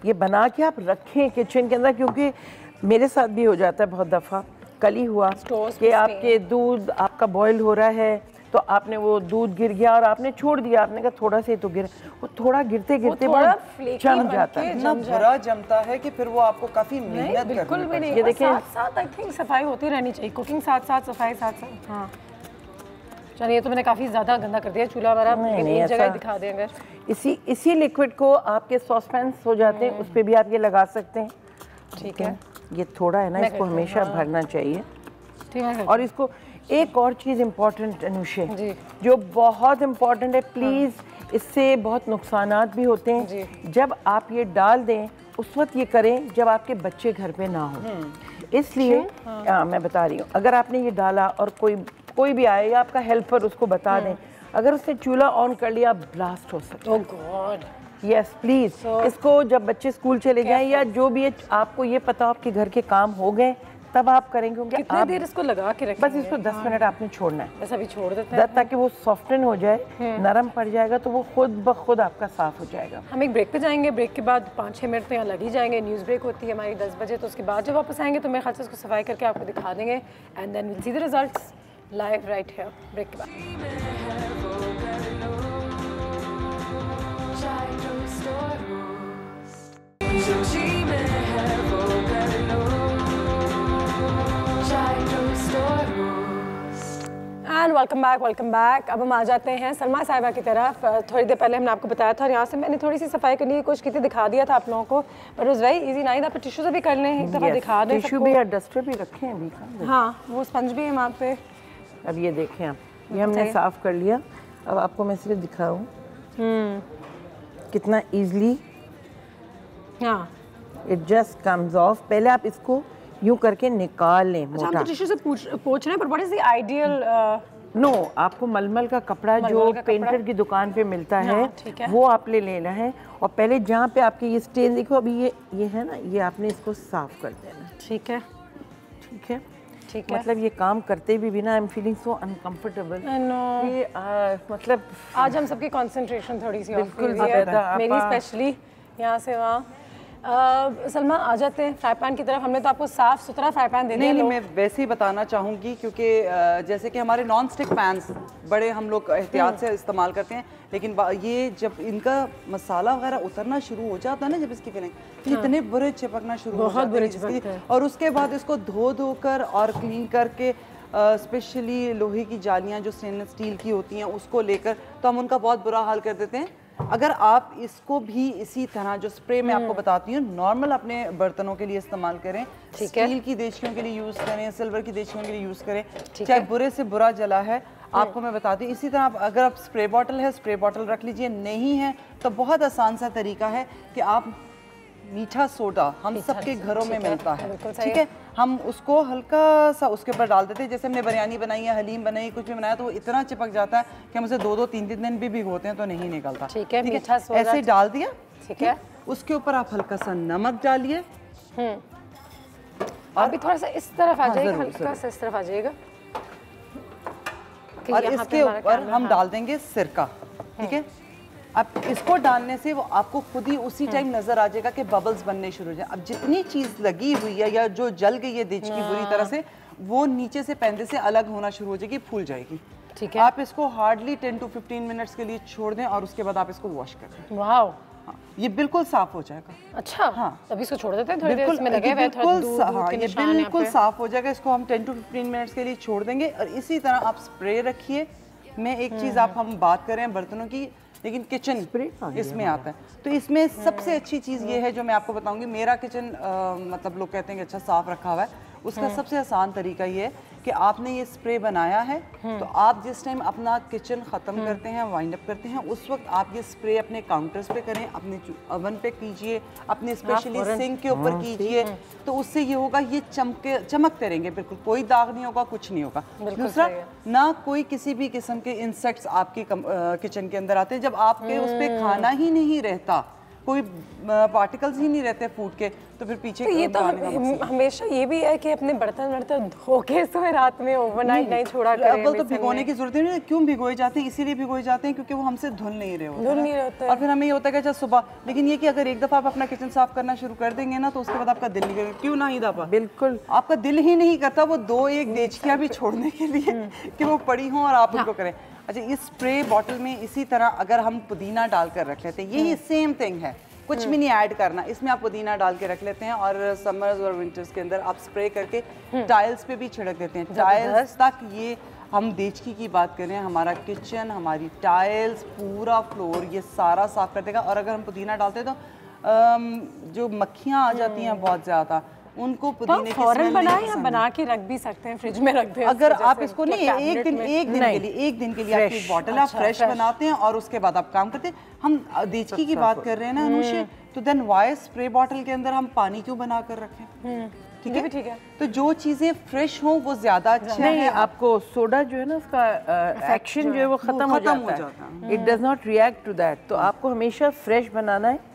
ये बना के आप रखें किचन के अंदर, क्योंकि मेरे साथ भी हो जाता है बहुत दफ़ा। कल ही हुआ कि आपके दूध आपका बॉईल हो रहा है, तो आपने वो दूध गिर गया और आपने छोड़ दिया, आपने कहा थोड़ा से तो गिर, वो थोड़ा गिरते गिरते जम जाता है, इतना बुरा जमता है कि फिर वो आपको काफी मेहनत बिल्कुल भी नहीं। ये देखिए, साथ आई थिंक सफाई होती रहनी चाहिए, कुकिंग साथ साथ, सफाई साथ साथ। हाँ चलिए, तो मैंने काफ़ी ज़्यादा गंदा कर दिया चूल्हा हमारा, एक जगह दिखा दें अगर। इसी लिक्विड को आपके सॉसपैन हो जाते हैं, उस पर भी आप ये लगा सकते हैं। ठीक है, ये थोड़ा है ना, इसको हमेशा भरना चाहिए। ठीक है। और इसको एक और चीज़ इम्पॉर्टेंट अनुषे, जो बहुत इम्पॉर्टेंट है, प्लीज़ इससे बहुत नुकसानात भी होते हैं। जब आप ये डाल दें उस वक्त ये करें जब आपके बच्चे घर पे ना हो। इसलिए मैं बता रही हूँ, अगर आपने ये डाला और कोई भी आए या आपका हेल्पर उसको बता दें, अगर उसने चूल्हा ऑन कर लिया ब्लास्ट हो सकता है। ओह गॉड, यस प्लीज़। इसको जब बच्चे स्कूल चले जाएं या जो भी है, आपको ये पता आपके घर के काम हो गए तब आप करेंगे। क्योंकि कितनी देर इसको लगा के रखेंगे? बस इसको 10 मिनट आपने छोड़ना है, बस अभी छोड़ देते हैं ताकि वो सॉफ्टन हो जाए, नरम पड़ जाएगा, तो वो खुद ब खुद आपका साफ हो जाएगा। हम एक ब्रेक पे जाएंगे, ब्रेक के बाद 5-6 मिनट तो यहाँ लग ही जाएंगे। न्यूज़ ब्रेक होती है हमारी 10 बजे, तो उसके बाद जब वापस आएंगे तो मेरे ख्याल से उसको सफाई करके आपको दिखा देंगे, and then will see the results live right here break के बाद। And welcome back. अब हम आ जाते हैं सलमा साहिबा की तरफ। थोड़ी देर पहले हमने आपको बताया था और यहाँ से मैंने थोड़ी सी सफाई करने की कोशिश की थी, दिखा दिया था आप लोगों को, but was very easy. Nahid आप टिश्यू से भी कर लें, एक दफ़ा दिखा दें। टिश्यू भी या डस्टर भी रखे हैं अभी? हाँ, वो स्पंज भी है वहाँ पे। अब ये देखें आप, ये हमने साफ कर लिया। अब आपको मैं सिर्फ दिखाऊँ कितना easily it just comes of. पहले आप इसको यूं करके निकाल लें। अच्छा, हम तो टिश्यू से पोंछ रहे हैं, पर what is the ideal? No, आपको मलमल का कपड़ा जो पेंटर की दुकान पे मिलता है, वो आप ले लेना है। और पहले जहाँ पे आपके ये स्टेन देखो, अभी ये है ना, ये आपने इसको साफ कर देना। ठीक है, ठीक है, ठीक है। मतलब ये काम करते भी ना, I am feeling so uncomfortable. मतलब आज हम सबकी कंसंट्रेशन थोड़ी सी ऑफ हुई है, मेरी स्पेशली यहाँ से वहाँ। सलमा आ जाते हैं फ्राई पैन की तरफ। हमने तो आपको साफ सुथरा फ्राई पैन दे दिया। नहीं, मैं वैसे ही बताना चाहूँगी, क्योंकि जैसे कि हमारे नॉन स्टिक पैन्स बड़े हम लोग एहतियात से इस्तेमाल करते हैं, लेकिन ये जब इनका मसाला वगैरह उतरना शुरू हो जाता है ना, जब इसकी फिलिंग, तो इतने बुरे चिपकना शुरू हो जाते हैं। और उसके बाद इसको धो कर और क्लीन करके स्पेशली लोहे की जालियाँ जो स्टेनलेस स्टील की होती हैं उसको लेकर, तो हम उनका बहुत बुरा हाल कर देते हैं। अगर आप इसको भी इसी तरह जो स्प्रे मैं आपको बताती हूँ नॉर्मल अपने बर्तनों के लिए इस्तेमाल करें, स्टील की देचकियों के लिए यूज़ करें, सिल्वर की देचकियों के लिए यूज़ करें, चाहे बुरे से बुरा जला है आपको मैं बताती हूँ। इसी तरह अगर आप स्प्रे बॉटल है, स्प्रे बॉटल रख लीजिए, नहीं है तो बहुत आसान सा तरीका है कि आप मीठा सोडा हम सबके घरों में मिलता है, ठीक है, हम उसको हल्का सा उसके ऊपर डाल देते हैं। जैसे हमने बिरयानी बनाई है, हलीम बनाई, कुछ भी बनाया तो वो इतना चिपक जाता है कि हम उसे 2-2, 3-3 दिन भी भिगोते हैं तो नहीं निकलता। ठीक है, मीठा सोडा ऐसे डाल दिया, ठीक है। उसके ऊपर आप हल्का सा नमक डालिए और अभी थोड़ा सा इस तरफ आ जाइएगा, हल्का सा इस तरफ आ जाइएगा, और इसके ऊपर हम डाल देंगे सिरका, ठीक है। अब इसको डालने से वो आपको खुद ही उसी टाइम नजर आ जाएगा कि बबल्स बनने शुरू हो जाए। अब जितनी चीज लगी हुई है या जो जल गई है देचकी बुरी तरह से, वो नीचे से पैंदे से अलग होना शुरू हो जाएगी, फूल जाएगी। ठीक है, आप इसको हार्डली 10 to 15 मिनट्स के लिए छोड़ दें और उसके बाद आप इसको वॉश कर दें। वाओ, हाँ, ये बिल्कुल साफ हो जाएगा। अच्छा, हाँ, अभी इसको छोड़ देते हैं थोड़ी देर, इसमें लगे हुए ये बिल्कुल साफ हो जाएगा। इसको हम 10 to 15 मिनट्स के लिए छोड़ देंगे और इसी तरह आप स्प्रे रखिए। मैं एक चीज हम बात कर रहे हैं बर्तनों की, लेकिन किचन इसमें आता है, तो इसमें सबसे अच्छी चीज़ ये है जो मैं आपको बताऊंगी। मेरा किचन मतलब लोग कहते हैं कि अच्छा साफ रखा हुआ है, उसका सबसे आसान तरीका ये है कि आपने ये स्प्रे बनाया है तो आप जिस टाइम अपना किचन ख़त्म करते हैं, वाइंड अप करते हैं, उस वक्त आप ये स्प्रे अपने काउंटर्स पे करें, अपने ओवन पे कीजिए, अपने स्पेशली सिंक के ऊपर कीजिए, तो उससे ये होगा ये चमकते रहेंगे, बिल्कुल कोई दाग नहीं होगा, कुछ नहीं होगा। दूसरा, ना कोई किसी भी किस्म के इंसेक्ट्स आपके किचन के अंदर आते हैं। जब आपके उस पर खाना ही नहीं रहता, कोई पार्टिकल्स ही नहीं रहते फूड के, तो फिर पीछे तो ये तो हमेशा ये भी है कि अपने बर्तन धो के सोए रात में, ओवरनाइट नहीं छोड़ा करें। अव्वल तो भिगोने की जरूरत नहीं है। क्यों भिगोए जाते हैं? इसीलिए भिगोए जाते हैं क्योंकि वो हमसे धुल नहीं रहे होते, और फिर हमें ये होता है कि अच्छा सुबह, लेकिन ये कि अगर एक दफा आप अपना किचन साफ करना शुरू कर देंगे ना तो उसके बाद आपका दिल नहीं करेगा। क्यों ना ही दफा, बिल्कुल आपका दिल ही नहीं करता वो 2-1 देचकियां भी छोड़ने के लिए कि वो पड़ी हों और आप उनको करें। अच्छा, इस स्प्रे बॉटल में इसी तरह अगर हम पुदीना डालकर रख लेते हैं, यही सेम थिंग है, कुछ भी नहीं ऐड करना, इसमें आप पुदीना डाल के रख लेते हैं और समर्स और विंटर्स के अंदर आप स्प्रे करके टाइल्स पे भी छिड़क देते हैं। टाइल्स तक, ये हम देचकी की बात करें, हमारा किचन, हमारी टाइल्स, पूरा फ्लोर ये सारा साफ कर देगा। और अगर हम पुदीना डालते हैं तो जो मक्खियाँ आ जाती हैं बहुत ज़्यादा, उनको पुदीने की स्मेल बनाए या बना के रख भी सकते हैं, फ्रिज में रख दें। अगर आप इसको नहीं एक दिन के लिए आपकी बॉटल आप फ्रेश बनाते हैं और उसके बाद आप काम करते हैं। हम देचकी की बात कर रहे हैं ना अनुषे, तो देन वाई स्प्रे बॉटल के अंदर हम पानी क्यों बना कर रखें? ठीक है, ठीक है। तो जो चीजें फ्रेश हों वो ज्यादा अच्छा है। आपको सोडा जो है ना उसका एक्शन जो है वो खत्म हो जाता है, it does not react to that. तो आपको हमेशा फ्रेश बनाना है।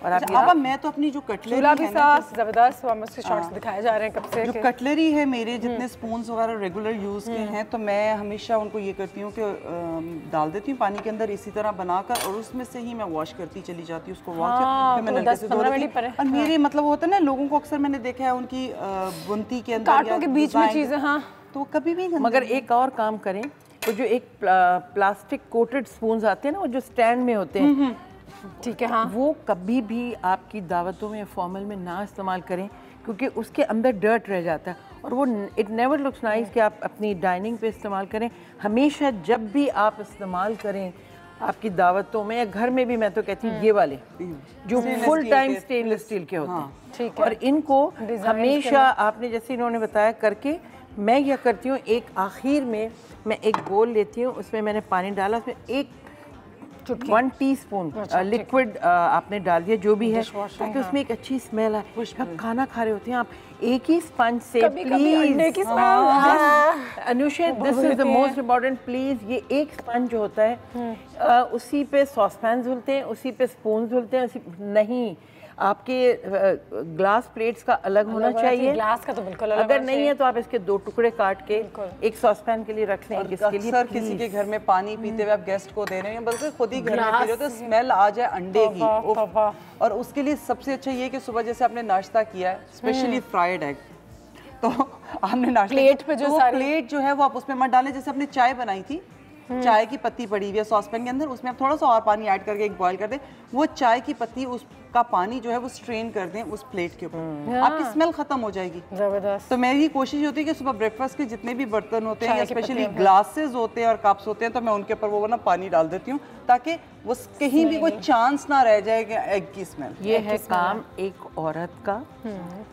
और अब मैं तो अपनी जो कटलरी है जबरदस्त शॉट्स दिखाए जा रहे हैं कब से, जो कटलरी है मेरे जितने स्पून्स वगैरह रेगुलर यूज के हैं, तो मैं हमेशा उनको ये करती हूँ कि डाल देती हूँ पानी के अंदर इसी तरह बनाकर, और उसमें से ही मैं वॉश करती चली जाती हूँ उसको, वॉश फिर मैं नलके से धो देती हूँ। और मेरे मतलब होता है ना, लोगों को अक्सर मैंने देखा है उनकी बुनती के अंदर कांटों के बीच में चीजें, हाँ, तो कभी भी मगर एक और काम करें, वो जो एक प्लास्टिक कोटेड स्पून्स आते हैं ना, वो जो स्टैंड में होते हैं, ठीक है, हाँ, वो कभी भी आपकी दावतों में फॉर्मल में ना इस्तेमाल करें, क्योंकि उसके अंदर डर्ट रह जाता है और वो इट नेवर लुक्स नाइस कि आप अपनी डाइनिंग पे इस्तेमाल करें। हमेशा जब भी आप इस्तेमाल करें आपकी दावतों में या घर में भी, मैं तो कहती हूँ ये वाले जो फुल टाइम स्टेनलेस स्टील के होते हैं, ठीक है, और इनको हमेशा आपने जैसे इन्होंने बताया करके, मैं यह करती हूँ, एक आखिर में मैं एक बोल लेती हूँ, उसमें मैंने पानी डाला, उसमें 1 टीस्पून लिक्विड आपने डाल दिया जो भी है, ताकि उसमें एक अच्छी स्मेल आए। जब खाना खा रहे होते हैं आप एक ही स्पंज से, please Anushe, this is the most important, please, ये एक स्पंज जो होता है उसी पे सॉसपैन धुलते हैं, उसी पे स्पून धुलते हैं, नहीं, आपके ग्लास प्लेट्स का अलग होना चाहिए, ग्लास का तो बिल्कुल अलग। अगर नहीं है तो आप इसके 2 टुकड़े काट के एक सॉसपैन के लिए रख लें। किसके लिए? किसी के घर में पानी पीते हुए आप गेस्ट को दे रहे हैं, बल्कि खुद ही घर में पी रहे हो तो स्मेल आ जाए अंडे की, और उसके लिए सबसे अच्छा ये कि सुबह जैसे आपने नाश्ता किया है, स्पेशली फ्राइड एग, तो आपने नाश्ता प्लेट पे जो प्लेट जो है वो आप उसमें मत डालें। जैसे आपने चाय बनाई थी, चाय की पत्ती पड़ी हुई है सॉसपैन के अंदर, उसमें आप थोड़ा सा और पानी ऐड करके एक बॉईल कर दें, वो चाय की पत्ती उसका पानी जो है वो स्ट्रेन कर दें उस प्लेट के ऊपर, आपकी स्मेल खत्म हो जाएगी। जबरदस्त। तो मेरी कोशिश होती है कि सुबह ब्रेकफास्ट के जितने भी बर्तन होते हैं, स्पेशली ग्लासेस होते हैं और कप्स होते हैं, तो मैं उनके ऊपर वो ना पानी डाल देती हूँ ताकि वो कहीं भी कोई चांस ना रह जाए कि एग की स्मेल। ये है काम एक औरत का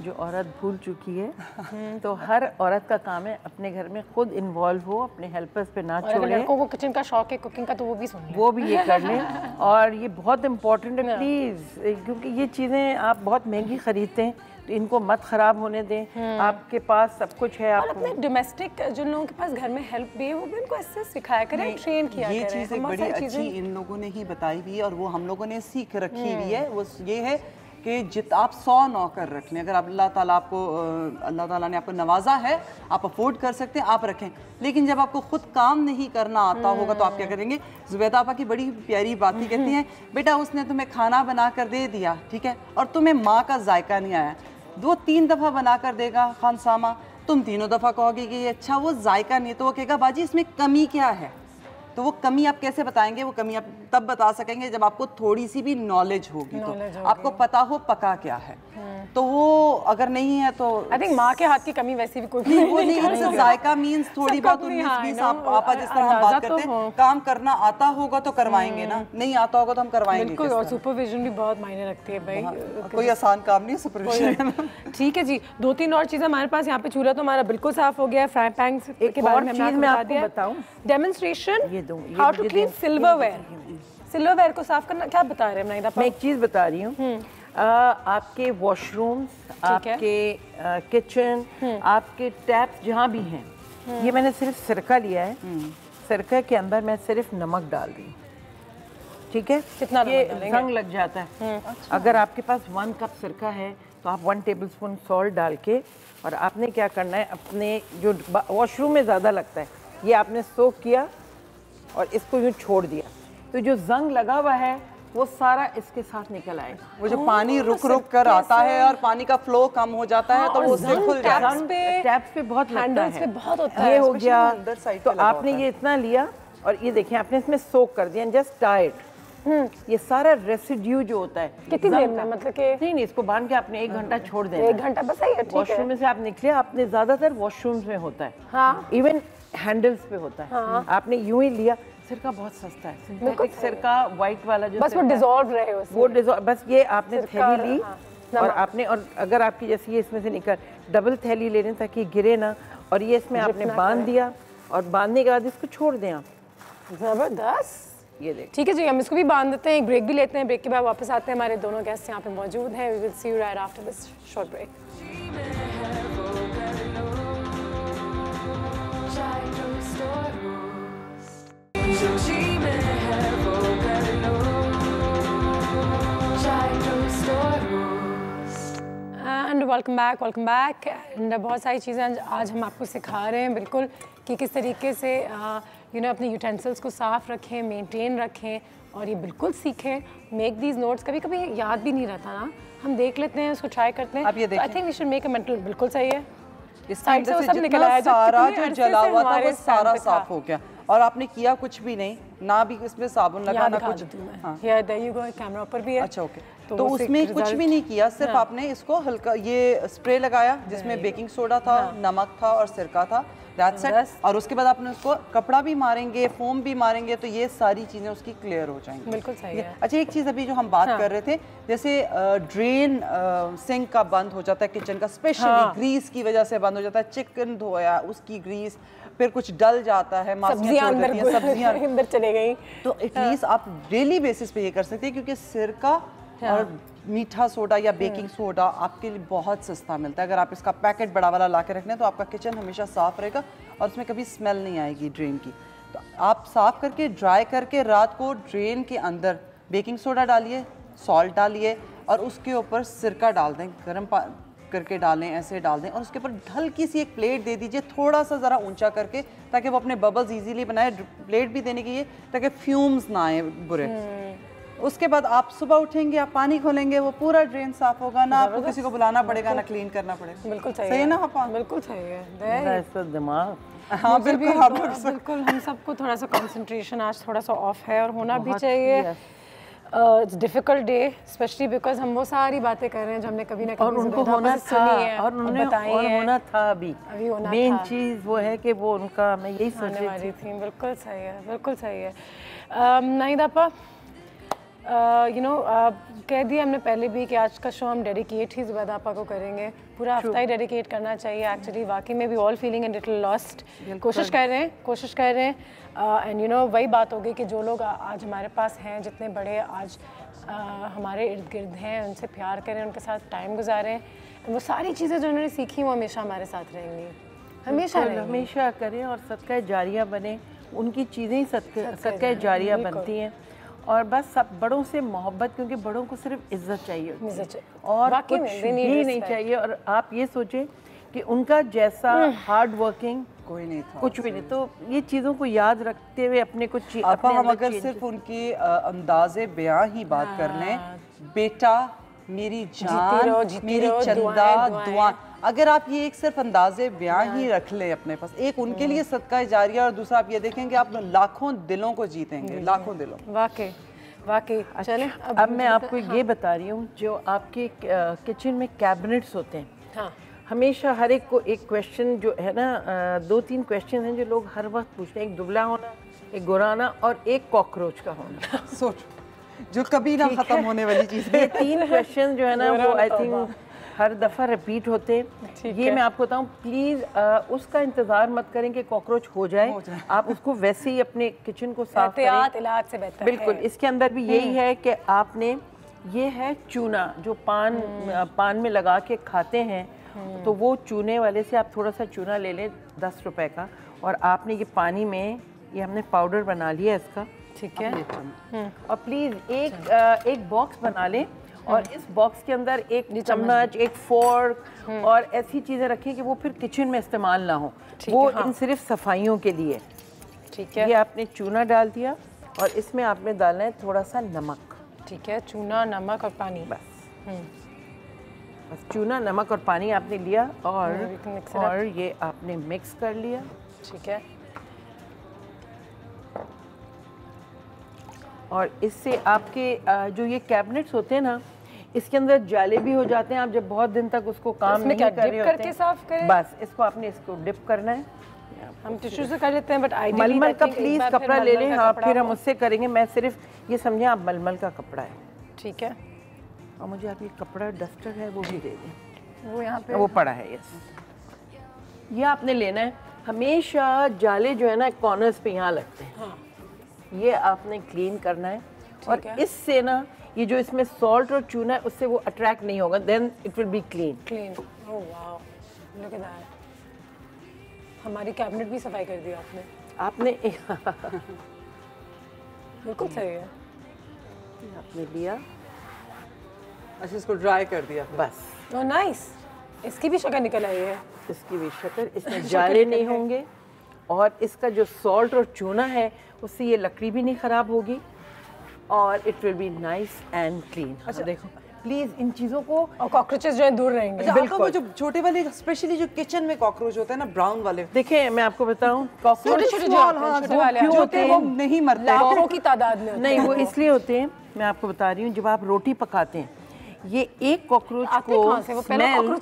जो औरत भूल चुकी है। तो हर औरत का काम है अपने घर में खुद इन्वॉल्व हो, अपने हेल्पर्स पे ना छोड़े। लड़कों को किचन का शौक है, कुकिंग का, तो वो भी सुनिए, वो भी ये कर लें। और ये बहुत इम्पोर्टेंट है प्लीज़, क्योंकि ये चीज़ें आप बहुत महंगी खरीदते हैं तो इनको मत ख़राब होने दें। आपके पास सब कुछ है। और अपने डोमेस्टिक जिन लोगों के पास घर में हेल्प भी है वो भी उनको ऐसे सिखाया करें, ट्रेन किया करें। ये चीज़ एक बड़ी अच्छी इन लोगों ने ही बताई हुई है और वो हम लोगों ने सीख रखी हुई है। वो ये है कि आप 100 नौकर रख लें, अगर अल्लाह ताला ने आपको नवाजा है, आप अफोर्ड कर सकते हैं, आप रखें। लेकिन जब आपको खुद काम नहीं करना आता होगा तो आप क्या करेंगे? जुबैदा आपा की बड़ी प्यारी बात ही कहती हैं, बेटा उसने तुम्हें खाना बना कर दे दिया, ठीक है, और तुम्हें माँ का जायका नहीं आया, 2-3 दफ़ा बना कर देगा खानसामा, तुम 3 दफ़ा कहोगे कि अच्छा वो जायका नहीं, तो वो कहेगा बाजी इसमें कमी क्या है। तो वो कमी आप कैसे बताएंगे? वो कमी आप तब बता सकेंगे जब आपको थोड़ी सी भी नॉलेज होगी, तो आपको पता हो पका क्या है। तो वो अगर नहीं है तो आई थिंक माँ के हाथ की कमी वैसे भी कोई नहीं, वो नहीं, जायका मीन्स थोड़ी बहुत 19-20 आपा जिस तरह हम बात करते हैं, काम करना आता होगा तो करवाएंगे ना, नहीं आता होगा तो हम करवाएंगे। बिल्कुल, और सुपरविजन भी बहुत मायने रखती है भाई, कोई आसान काम नहीं सुपरविजन। ठीक है जी, 2-3 और चीज़ें हमारे पास। यहाँ पे चूल्हा तो हमारा बिल्कुल साफ हो गया है। फ्राई पैन के बारे में मैं आपको बताऊं, demonstration how to clean silverware. Silverware को साफ करना, क्या बता रहे हैं नाइदा? मैं एक चीज़ बता रही हूँ, आपके वॉशरूम्स, आपके किचन, आपके टैप्स जहाँ भी हैं, ये मैंने सिर्फ सिरका लिया है, सिरका के अंदर मैं सिर्फ नमक डाल रही हूँ, ठीक है? कितना ये जंग लग जाता है। अगर आपके पास 1 कप सिरका है तो आप 1 टेबलस्पून सॉल्ट डाल के, और आपने क्या करना है, अपने जो वॉशरूम में ज़्यादा लगता है ये आपने सोक किया और इसको यूँ छोड़ दिया, तो जो जंग लगा हुआ है वो सारा इसके साथ निकल आएगा। वो जो पानी रुक कर आता है और पानी का फ्लो कम हो जाता है तो वो उससे खुल जाता है। टैप्स पे बहुत लगता है, बहुत होता है। ये हो गया, तो आपने ये इतना लिया और ये देखिए आपने इसमें सोक कर दिया, जस्ट टाइट। ये सारा रेसिड्यू जो होता है कितनी देर में, मतलब कि नहीं इसको बांध के आपने 1 घंटा छोड़ देना। 1 घंटा बस है, ठीक है। वॉशरूम में से आप निकले, आपने ज्यादातर वॉशरूम्स में होता है, इवन हैंडल्स पे होता है। आपने यूं ही लिया, सिरका बहुत सस्ता है, सिंथेटिक सिरका वाइट वाला जो बस वो डिसॉल्व रहे उसमें, वो डिसॉल्व, बस ये आपने थैली ली और आपने, और अगर आपकी जैसे ये इसमें से निकल, डबल थैली ले लें ताकि गिरे ना, और ये इसमें आपने बांध दिया और बांधने के बाद इसको छोड़ दें आप। जबरदस्त, ये देख, ठीक है जी, हम इसको भी बांध देते हैं, एक ब्रेक भी लेते हैं, ब्रेक के बाद वापस आते हैं। हमारे दोनों गेस्ट यहाँ पे मौजूद हैं। We will see you right after this short break. And welcome back. And बहुत सारी चीज़ें आज हम आपको सिखा रहे हैं बिल्कुल कि किस तरीके से अपने यूटेंसिल्स को साफ़ रखें, मेंटेन रखें, और ये बिल्कुल सीखें। मेक दीज नोट्स, कभी कभी याद भी नहीं रहता ना, हम देख लेते हैं, उसको ट्राई करते हैं। I think we should make a mental, बिल्कुल सही है। इस टाइम से सब निकल आया, सारा जो जला हुआ था वो सारा साफ हो गया, और आपने किया कुछ भी नहीं, ना भी इसमें साबुन लगा ना कुछ। या देयर यू गो, कैमरा ऊपर भी है। अच्छा ओके, तो उसमें कुछ भी नहीं किया, सिर्फ आपने इसको हल्का ये स्प्रे लगाया जिसमें बेकिंग सोडा था, नमक था और सिरका था, दैट्स इट। और उसके बाद आपने उसको कपड़ा भी मारेंगे, फोम भी मारेंगे, तो ये सारी चीजें उसकी क्लियर हो जाएंगी। बिल्कुल सही है। अच्छा, एक चीज अभी जो हम बात कर रहे थे, जैसे ड्रेन सिंक का बंद हो जाता है किचन का, स्पेशली ग्रीस की वजह से बंद हो जाता है, चिकन धोया उसकी ग्रीस, फिर कुछ डल जाता है, सब्जियां अंदर चले गई, तो एटलीस्ट आप डेली बेसिस पे ये कर सकते हैं, क्योंकि सिरका और मीठा सोडा या बेकिंग सोडा आपके लिए बहुत सस्ता मिलता है। अगर आप इसका पैकेट बड़ा वाला ला के रख लें तो आपका किचन हमेशा साफ रहेगा और उसमें कभी स्मेल नहीं आएगी ड्रेन की। तो आप साफ करके ड्राई करके रात को ड्रेन के अंदर बेकिंग सोडा डालिए, सॉल्ट डालिए और उसके ऊपर सिरका डाल दें, गर्म करके डालें, ऐसे डाल दें, और उसके ऊपर हल्की सी एक प्लेट दे दीजिए, थोड़ा सा ज़रा ऊंचा करके, ताकि वो अपने बबल्स इजीली बनाए। प्लेट भी देने की है ताकि फ्यूम्स ना आए बुरे। उसके बाद आप सुबह उठेंगे, आप पानी खोलेंगे, वो पूरा ड्रेन साफ होगा, ना आपको किसी को बुलाना पड़ेगा, ना क्लीन करना पड़ेगा। बिल्कुल सही है ना? आप बिल्कुल सही है। दिमाग हाँ मुझे भी बिल्कुल, आप कर सकते बिल्कुल हम सबको थोड़ा सा कंसंट्रेशन आज थोड़ा सा ऑफ है और होना भी चाहिए। It's difficult day specially because हम वो सारी बातें कर रहे हैं जो हमने कभी ना कभी और उनको ज़ुबैदा होना से सुनी है था और उन्होंने बताई और है। होना था अभी होना मेन था। चीज़ वो है कि वो उनका मैं यही सोच आने रही वाली थी। थी। बिल्कुल सही है, बिल्कुल सही है। नाहिद आपा यू नो कह दिया हमने पहले भी कि आज का शो हम डेडिकेट ही ज़ुबैदा आपा को करेंगे। पूरा हफ्ता ही डेडिकेट करना चाहिए एक्चुअली। वाकई में भी all feeling and little lost. कोशिश कर रहे हैं एंड यू नो वही बात होगी कि जो लोग आज हमारे पास हैं, जितने बड़े आज हमारे इर्द गिर्द हैं, उनसे प्यार करें, उनके साथ टाइम गुजारें। वो सारी चीज़ें जो उन्होंने सीखी वो हमेशा हमारे साथ रहेंगी, हमेशा रहेंगी। हमेशा करें और सदका जारिया बने। उनकी चीज़ें ही सदका जारिया बनती हैं। और बस सब बड़ों से मोहब्बत, क्योंकि बड़ों को सिर्फ इज्जत चाहिए होती है और कुछ भी नहीं चाहिए। और आप ये सोचें कि उनका जैसा हार्ड वर्किंग कोई नहीं था, कुछ भी नहीं। तो ये चीज़ों को याद रखते हुए अपने कुछ आपा हम अगर सिर्फ उनके अंदाज़े बयां ही बात कर लें, बेटा मेरी जान मेरी चंदा दुआ, अगर आप ये एक सिर्फ अंदाजे बयां ही रख लें अपने पास, एक उनके लिए सदका जारिया और दूसरा आप ये देखेंगे आप लाखों दिलों को जीतेंगे, लाखों दिलों। वाकई वाकई। चलें अब मैं आपको ये बता रही हूँ, जो आपके किचन में कैबिनेट्स होते हैं, हाँ हमेशा हर एक को एक क्वेश्चन जो है ना, 2-3 क्वेश्चन हैं जो लोग हर वक्त पूछते हैं। एक दुबला होना, एक गोराना और एक कॉकरोच का होना। सोचो जो कभी ना खत्म होने वाली चीज़ है। ये 3 क्वेश्चन जो है ना वो आई थिंक हर दफ़ा रिपीट होते हैं। ये मैं आपको बताऊं, प्लीज़ उसका इंतज़ार मत करें कि कॉकरोच हो जाए। आप उसको वैसे ही अपने किचन को साफ करें, इलाज से बेहतर बिल्कुल। इसके अंदर भी यही है कि आपने, ये है चूना जो पान में लगा के खाते हैं, तो वो चूने वाले से आप थोड़ा सा चूना ले लें 10 रुपए का, और आपने ये पानी में, ये हमने पाउडर बना लिया इसका, ठीक है। और प्लीज़ एक बॉक्स बना लें और इस बॉक्स के अंदर एक चम्मच, एक फोर्क और ऐसी चीज़ें रखें कि वो फिर किचन में इस्तेमाल ना हो। वो इन सिर्फ सफाइयों के लिए। ठीक है। ये आपने चूना डाल दिया और इसमें आपने डालना है थोड़ा सा नमक। ठीक है, चूना, नमक और पानी। बस चूना, नमक और पानी आपने लिया और ये आपने मिक्स कर लिया। ठीक है। और इससे आपके जो ये कैबिनेट्स होते हैं ना, इसके अंदर जाले भी हो जाते हैं। आप जब बहुत दिन तक उसको काम नहीं कर रहे होते हैं, साफ करें? बस इसको आपने इसको डिप करना है। हम टिश्यू से कर लेते हैं, बट मलमल का प्लीज कपड़ा ले लें। हाँ, फिर हम उससे करेंगे। मैं सिर्फ ये समझें आप मलमल का कपड़ा है। ठीक है। और मुझे आप ये कपड़ा डस्टर है वो भी दे दें। वो यहाँ पे वो पड़ा है, यस। ये आपने लेना है। हमेशा जाले जो है ना कॉर्नर्स पे यहाँ लगते हैं। हाँ। ये आपने क्लीन करना है। और इससे ना ये जो इसमें सॉल्ट और चूना है उससे वो अट्रैक्ट नहीं होगा, then it will be clean. Oh wow, look at that. हमारी कैबिनेट भी सफाई कर दी आपने। बिल्कुल सही है। आपने लिया, अच्छा इसको ड्राई कर दिया बस। ओह नाइस, इसकी भी शक्ल निकल आई है। इसकी भी शक्ल, इसमें जाले नहीं होंगे और इसका जो सॉल्ट और चूना है उससे ये लकड़ी भी नहीं ख़राब होगी और it will be nice and clean. अच्छा देखो प्लीज़ इन चीज़ों को, और कॉकरोचेस जो है दूर रहेंगे। अच्छा, आपका वो जो छोटे वाले, स्पेशली जो किचन में कॉकरोच होते हैं ना, ब्राउन वाले, देखिए मैं आपको बताऊं, कॉकरोच छोटे वाले होते हैं, वो नहीं मरते, लाखों की तादाद में होते हैं। नहीं वो इसलिए होते हैं, मैं आपको बता रही हूँ, जब आप रोटी पकाते हैं ये एक कॉकरोच को स्मेल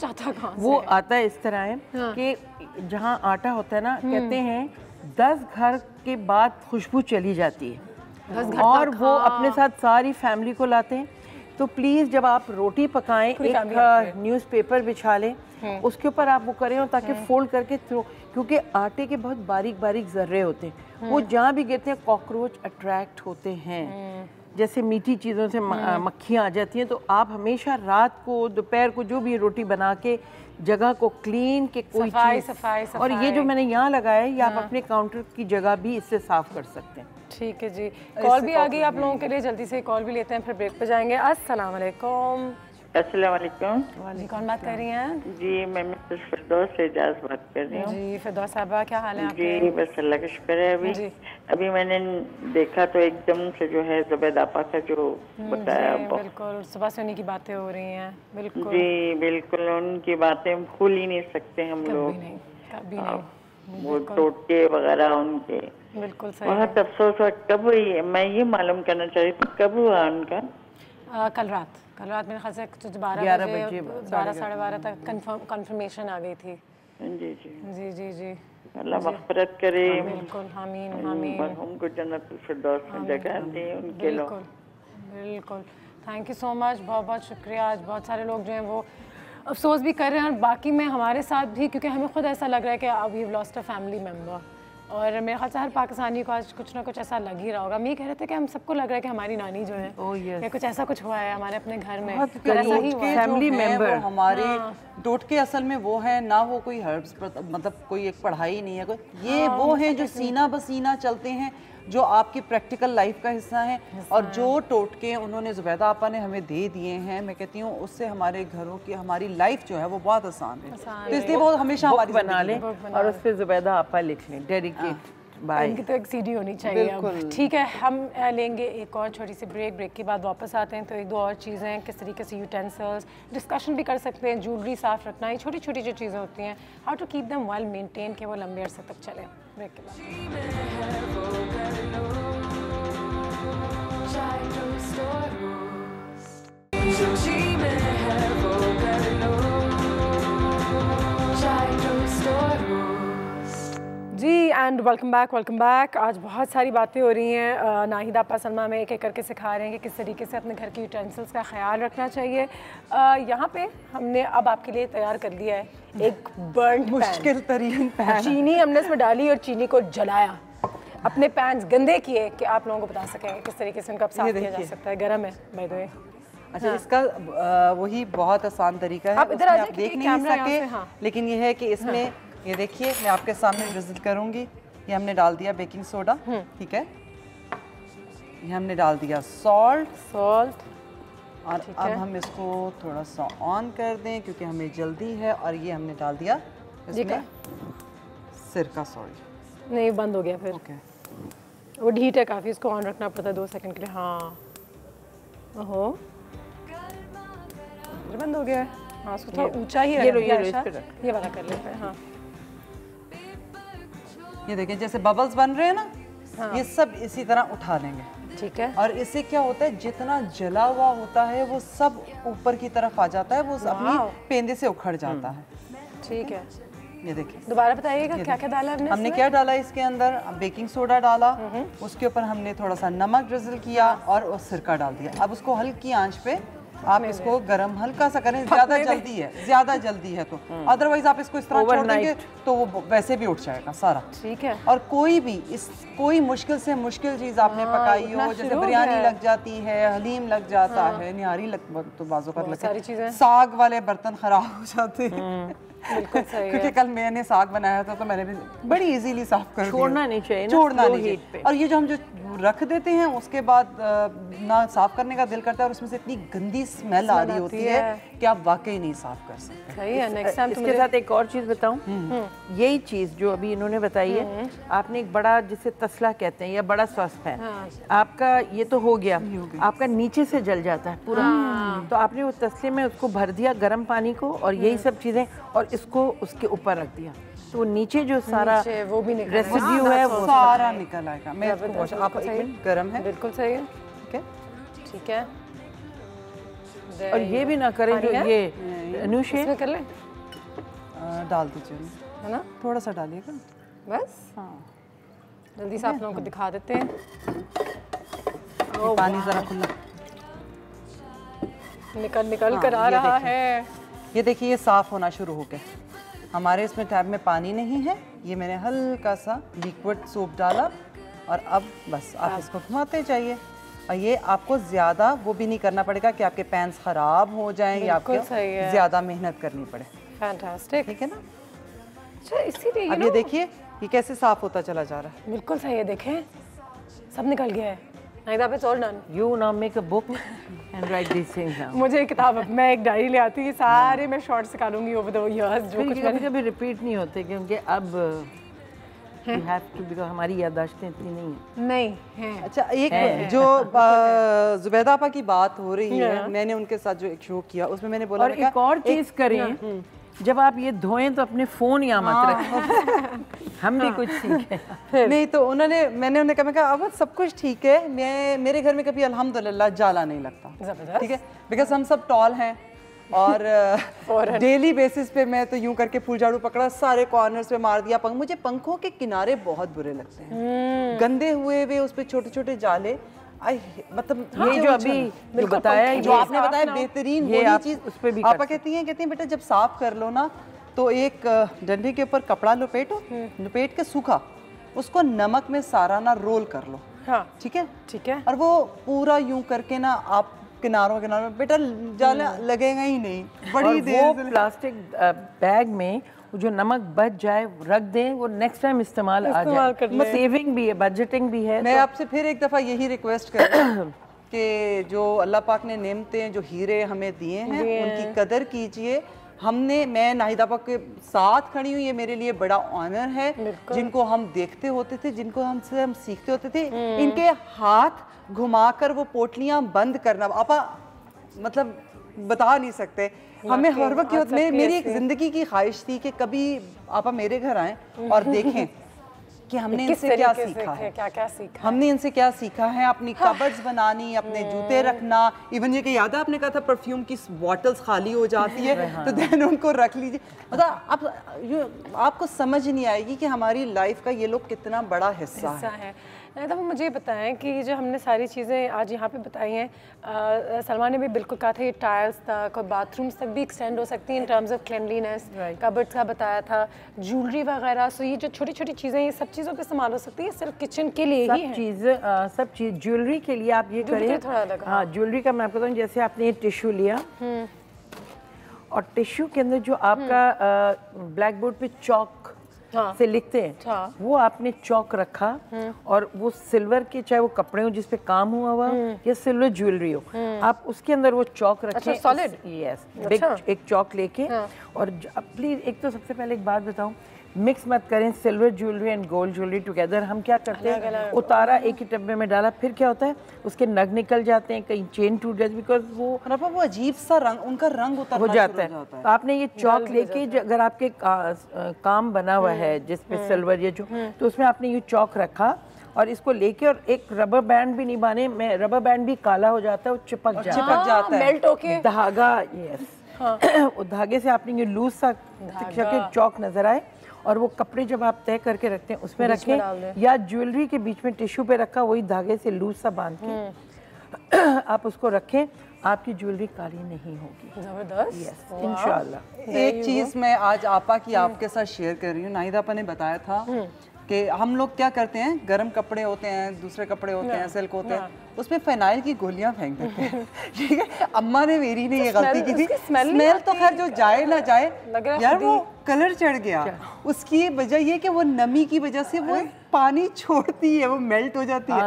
वो आता है इस तरह है कि जहाँ आटा होता है ना, कहते हैं 10 घर के बाद खुशबू चली जाती है और वो अपने साथ सारी फैमिली को लाते हैं। तो प्लीज़ जब आप रोटी पकाएं एक न्यूज़पेपर बिछा लें, उसके ऊपर आप वो करें और ताकि फोल्ड करके थ्रो, क्योंकि आटे के बहुत बारीक बारीक जर्रे होते हैं, वो जहाँ भी गिरते हैं कॉकरोच अट्रैक्ट होते हैं। जैसे मीठी चीज़ों से मक्खियाँ आ जाती हैं। तो आप हमेशा रात को, दोपहर को जो भी रोटी बना के जगह को क्लीन के कोई चीज़, और ये जो मैंने यहाँ लगाया है ये आप अपने काउंटर की जगह भी इससे साफ कर सकते हैं। ठीक है जी। कॉल भी आ गई आप लोगों के लिए, जल्दी से कॉल भी लेते हैं फिर ब्रेक पे जाएंगे। अस्सलाम वालेकुम। अस्सलाम वालेकुम। जी कौन बात कर रही हैं? जी मैं मिसेस फिरदौस से इजाज बात कर रही हूँ। जी फिरदौस साहबा क्या हाल है आपके? जी बस अल्लाह का शुक्र है। अभी मैंने देखा तो एकदम से जो है ज़ुबैदा आपा का जो बताया, बिल्कुल सुबह से उन्हीं की बातें हो रही हैं। बिल्कुल जी बिल्कुल, उनकी बातें भूल ही नहीं सकते हम लोग। कभी नहीं। वो टोटके वगैरह उनके। बिल्कुल सही। बहुत अफसोस हुआ। कब हुई? मैं ये मालूम करना चाह रही थी कब हुआ उनका? कल रात मेरे ख्याल से कुछ 12 बजे 12 साढ़े 12 तक कंफर्मेशन आ गई थी। जी जी जी जी जी। अल्लाह मग़फ़िरत करे। बिल्कुल आमीन आमीन। उनको जन्नतुल फिरदौस में जगह दे उनके लोग। बिल्कुल थैंक यू सो मच, बहुत बहुत शुक्रिया। आज बहुत सारे लोग जो हैं वो अफसोस भी कर रहे हैं और बाकी में हमारे साथ भी, क्योंकि हमें खुद ऐसा लग रहा है कि अब we lost a family member. और मेरे ख्याल से हर पाकिस्तानी को आज कुछ ना कुछ ऐसा लग ही रहा होगा। हम ये कह रहे थे कि हम सबको लग रहा है कि हमारी नानी जो है या कुछ ऐसा कुछ हुआ है हमारे अपने घर में, फैमिली मेंबर हमारे। टोटके असल में वो है ना, वो कोई हर्ब्स मतलब कोई एक पढ़ाई नहीं है कोई, ये वो है जो सीना बसीना चलते हैं, जो आपकी प्रैक्टिकल लाइफ का हिस्सा है। और जो टोटके उन्होंने जुबैदा आपा ने हमें दे दिए हैं, मैं कहती हूँ उससे हमारे घरों की हमारी लाइफ जो है वो बहुत आसान है। तो इसलिए वो हमेशा हमारी बना लें और उस पर जुबैदा आपा लिख लें, डेडिकेट। बाय। इनकी तो एक सीडी होनी चाहिए अब। ठीक है, हम लेंगे एक और छोटी सी ब्रेक के बाद वापस आते हैं। तो एक दो और चीज़ें, किस तरीके से यूटेंसिल्स डिस्कशन भी कर सकते हैं, ज्वेलरी साफ रखना, ये छोटी छोटी जो चीज़ें होती हैं, how to keep them well maintain, कि वो लंबे अरसे तक चले। ब्रेक के जी एंड वेलकम बैक। आज बहुत सारी बातें हो रही हैं। नाहिदा आपा सलमा में एक एक करके सिखा रहे हैं कि किस तरीके से अपने घर के यूटेंसिल्स का ख्याल रखना चाहिए। यहाँ पे हमने अब आपके लिए तैयार कर दिया है एक बर्न मुश्किल तरीन पैन। चीनी हमने इसमें डाली और चीनी को जलाया, अपने पैन्स गंदे किए कि आप लोगों को बता सकें किस तरीके से उनका साफ किया जा सकता है। गर्म है बाय द वे। अच्छा, इसका वही बहुत आसान तरीका है, आप इधर आ आप देख नहीं सके, लेकिन ये है कि इसमें ये देखिए मैं आपके सामने विजिट करूंगी। ये हमने डाल दिया बेकिंग सोडा, ठीक है, ये हमने डाल दिया सॉल्ट और अब हम इसको थोड़ा सा ऑन कर दें क्योंकि हमें जल्दी है। और ये हमने डाल दिया इसमें सिरका, सॉरी नहीं बंद हो गया फिर। वो हीट है काफ़ी, इसको ऑन रखना पड़ता है 2 सेकंड के लिए। हाँ ओहो बंद हो गया है। हाँ उसको थोड़ा ऊंचा ही रख दिया। ये वाला कर लेते हैं। हाँ ये देखिए जैसे बबल्स बन रहे हैं ना, ये सब इसी तरह उठा लेंगे, ठीक है। और इससे क्या होता है, जितना जला हुआ होता है वो सब ऊपर की तरफ आ जाता है, वो अपनी पेंदे से उखड़ जाता है। ठीक है, ये देखिए दोबारा बताइएगा क्या क्या डाला हमने क्या डाला इसके अंदर। बेकिंग सोडा डाला, उसके ऊपर हमने थोड़ा सा नमक ड्रिजल किया और सिरका डाल दिया। अब उसको हल्की आंच पे आप इसको गरम हल्का सा करें, ज्यादा जल्दी है तो अदरवाइज आप इसको इस तरह छोड़ देंगे तो वो वैसे भी उठ जाएगा सारा। ठीक है। और कोई मुश्किल से मुश्किल चीज आपने पकाई हो, जैसे बिरयानी लग जाती है, हलीम लग जाता है, निहारी तो बाजू पर लगता, साग वाले बर्तन खराब हो जाते हैं। बिल्कुल सही क्योंकि कल मैंने साग बनाया था तो मैंने भी बड़ी इजीली साफ कर दिया। छोड़ना नहीं चाहिए, छोड़ना नहीं चाहिए। और ये जो हम जो रख देते हैं उसके बाद ना साफ करने का दिल करता है और उसमें से इतनी गंदी स्मेल आ रही होती है कि आप वाकई नहीं साफ कर सकते। सही है। नेक्स्ट टाइम इसके साथ एक और चीज़ बताऊं, यही चीज़ जो अभी इन्होंने बताई है, आपने एक बड़ा जिसे तसला कहते हैं या बड़ा सॉसपैन, आपका ये तो हो गया, आपका नीचे से जल जाता है पूरा, तो आपने उस तसले में उसको भर दिया गर्म पानी को और यही सब चीज़ें और इसको उसके ऊपर रख दिया, तो नीचे जो सारा वो भी रेसिड्यू है वो सारा निकल आएगा। मैं इसको आप एक मिनट, गरम है, बिल्कुल सही है। ठीक है। और ये भी ना करें जो ये अनुशे इसमें कर ले, डाल दीजिए, है ना, थोड़ा सा डालिएगा बस। हाँ जल्दी से आप लोगों को दिखा देते हैं। पानी जरा खुला निकल कर आ रहा है। ये देखिए ये साफ होना शुरू हो गया। हमारे इसमें टैब में पानी नहीं है, ये मैंने हल्का सा लिक्विड सोप डाला और अब बस आप इसको घुमाते जाइए। और ये आपको ज़्यादा वो भी नहीं करना पड़ेगा कि आपके पैन्स ख़राब हो जाएं या आपको ज़्यादा मेहनत करनी पड़े। फैंटास्टिक, ठीक है ना। अच्छा इसीलिए अब ये देखिए ये कैसे साफ होता चला जा रहा है। बिल्कुल सही है, देखें सब निकल गया है। You now make a book and write these things down. मुझे किताब, मैं एक डायरी ले आती हूँ, सारे मैं शॉर्ट्स निकालूंगी ओवर द इयर्स जो कुछ मैंने कभी रिपीट नहीं होते क्योंकि अब we have to, because हमारी याददाश्तें इतनी नहीं है। अच्छा एक जो जुबैदा आपा की बात हो रही है, मैंने उनके साथ जो एक शो किया उसमें मैंने बोला और एक और चीज़ करें, जब आप ये धोएं तो अपने फ़ोन यहाँ मत रखें। हम भी कुछ सीखे। नहीं तो मैंने उन्हें कहा अब सब कुछ ठीक है, मेरे घर में कभी अल्हम्दुलिल्लाह जाला नहीं लगता, ठीक है, बिकॉज हम सब टॉल हैं और डेली बेसिस पे मैं तो यूं करके फूल झाड़ू पकड़ा, सारे कॉर्नर्स पे मार दिया मुझे पंखों के किनारे बहुत बुरे लगते हैं, गंदे हुए वे उस पे छोटे छोटे जाले। मतलब ये जो अभी जो बताया, जो आपने बताया बेहतरीन वही चीज उस पे भी आपा कहती हैं बेटा जब साफ कर लो ना तो एक डंडे के ऊपर कपड़ा लपेटो, लपेट के सूखा उसको नमक में सारा ना रोल कर लो, ठीक है, और वो पूरा यूं करके ना आप किनारों बेटा जाला लगेगा ही नहीं, बड़ी देर वो प्लास्टिक बैग में जो नमक बच जाए रख दें, वो नेक्स्ट टाइम इस्तेमाल आ जाए। सेविंग भी है, बजटिंग भी है। मैं आपसे फिर एक दफ़ा यही रिक्वेस्ट कर रही हूँ कि जो अल्लाह पाक ने नेमतें जो हीरे हमें दिए हैं उनकी कदर कीजिए। मैं नाहिदा पाक के साथ खड़ी हूँ, ये मेरे लिए बड़ा ऑनर है। जिनको हम देखते होते थे, जिनको हमसे हम सीखते होते थे, इनके हाथ घुमाकर वो पोटलियाँ बंद करना आपा मतलब बता नहीं सकते। हमें हर वक्त मेरी एक जिंदगी की ख्वाहिश थी कि कभी आपा मेरे घर आए और देखें कि हमने इनसे क्या सीखा है, क्या सीखा हमने इनसे क्या सीखा है। अपनी कबर्ड्स बनानी, अपने जूते रखना, इवन ये कि याद है आपने कहा था परफ्यूम की बॉटल्स खाली हो जाती है तो देन उनको रख लीजिए। मतलब आपको समझ नहीं आएगी कि हमारी लाइफ का ये लोग कितना बड़ा हिस्सा है। तो मुझे बताएं कि जो हमने सारी चीज़ें आज यहाँ पे बताई हैं, सलमान ने भी बिल्कुल कहा था ये टाइल्स तक और बाथरूम्स तक भी एक्सटेंड हो सकती हैं in terms of cleanliness, cupboards का बताया था, ज्वेलरी वगैरह। सो ये जो छोटी छोटी चीज़ें ये सब चीज़ों पे इस्तेमाल हो सकती है, सिर्फ किचन के लिए ही है। सब चीज़ ज्वेलरी के लिए आप ये करें। हाँ, ज्वेलरी का मैं आपको बताऊँ, जैसे आपने ये टिश्यू लिया और टिश्यू के अंदर जो आपका ब्लैक बोर्ड पे चौक से लिखते हैं, वो आपने चौक रखा और वो सिल्वर के, चाहे वो कपड़े हो जिस पे काम हुआ हुआ या सिल्वर ज्वेलरी हो, आप उसके अंदर वो चौक रखें। सॉलिड, यस, बिग एक चौक लेके। और प्लीज एक तो सबसे पहले एक बात बताऊं, मिक्स मत करें silver jewellery and gold jewellery together. हम क्या करते हैं, उतारा एक ही डब्बे में डाला, फिर क्या होता है उसके नग निकल जाते हैं, कहीं चेन टूट जाती है, बिकॉज वो अजीब सा रंग, उनका रंग उतर हो जाता है। तो आपने ये चौक लेके, अगर आपके काम बना हुआ है जिसपे सिल्वर ये जो, तो उसमें आपने ये चौक रखा और इसको लेके, और एक रबर बैंड भी नहीं बाने, रबर बैंड भी काला हो जाता है, वो चिपक जाता है, मेल्ट होके धागा। यस, वो धागे से आपने ये लूज सा चौक नजर आए, और वो कपड़े जब आप तय करके रखते हैं उसमें रखें, या ज्वेलरी के बीच में टिश्यू पे रखा, वही धागे से लूज सा बांध के आप उसको रखें, आपकी ज्वेलरी काली नहीं होगी। जबरदस्त, यस, इंशाल्लाह। एक चीज मैं आज आपा की आपके साथ शेयर कर रही हूँ। नाहिदा आपा ने बताया था कि हम लोग क्या करते हैं, गर्म कपड़े होते हैं, दूसरे कपड़े होते हैं, सिल्क होते हैं, उसमें फिनाइल की गोलियां फेंक देते हैं। ठीक है, अम्मा ने मेरी ने ये गलती की थी। स्मेल तो खैर जो जाए ना जाए, यार वो कलर चढ़ गया। उसकी वजह ये कि वो नमी की वजह से वो पानी छोड़ती है, वो मेल्ट हो जाती है।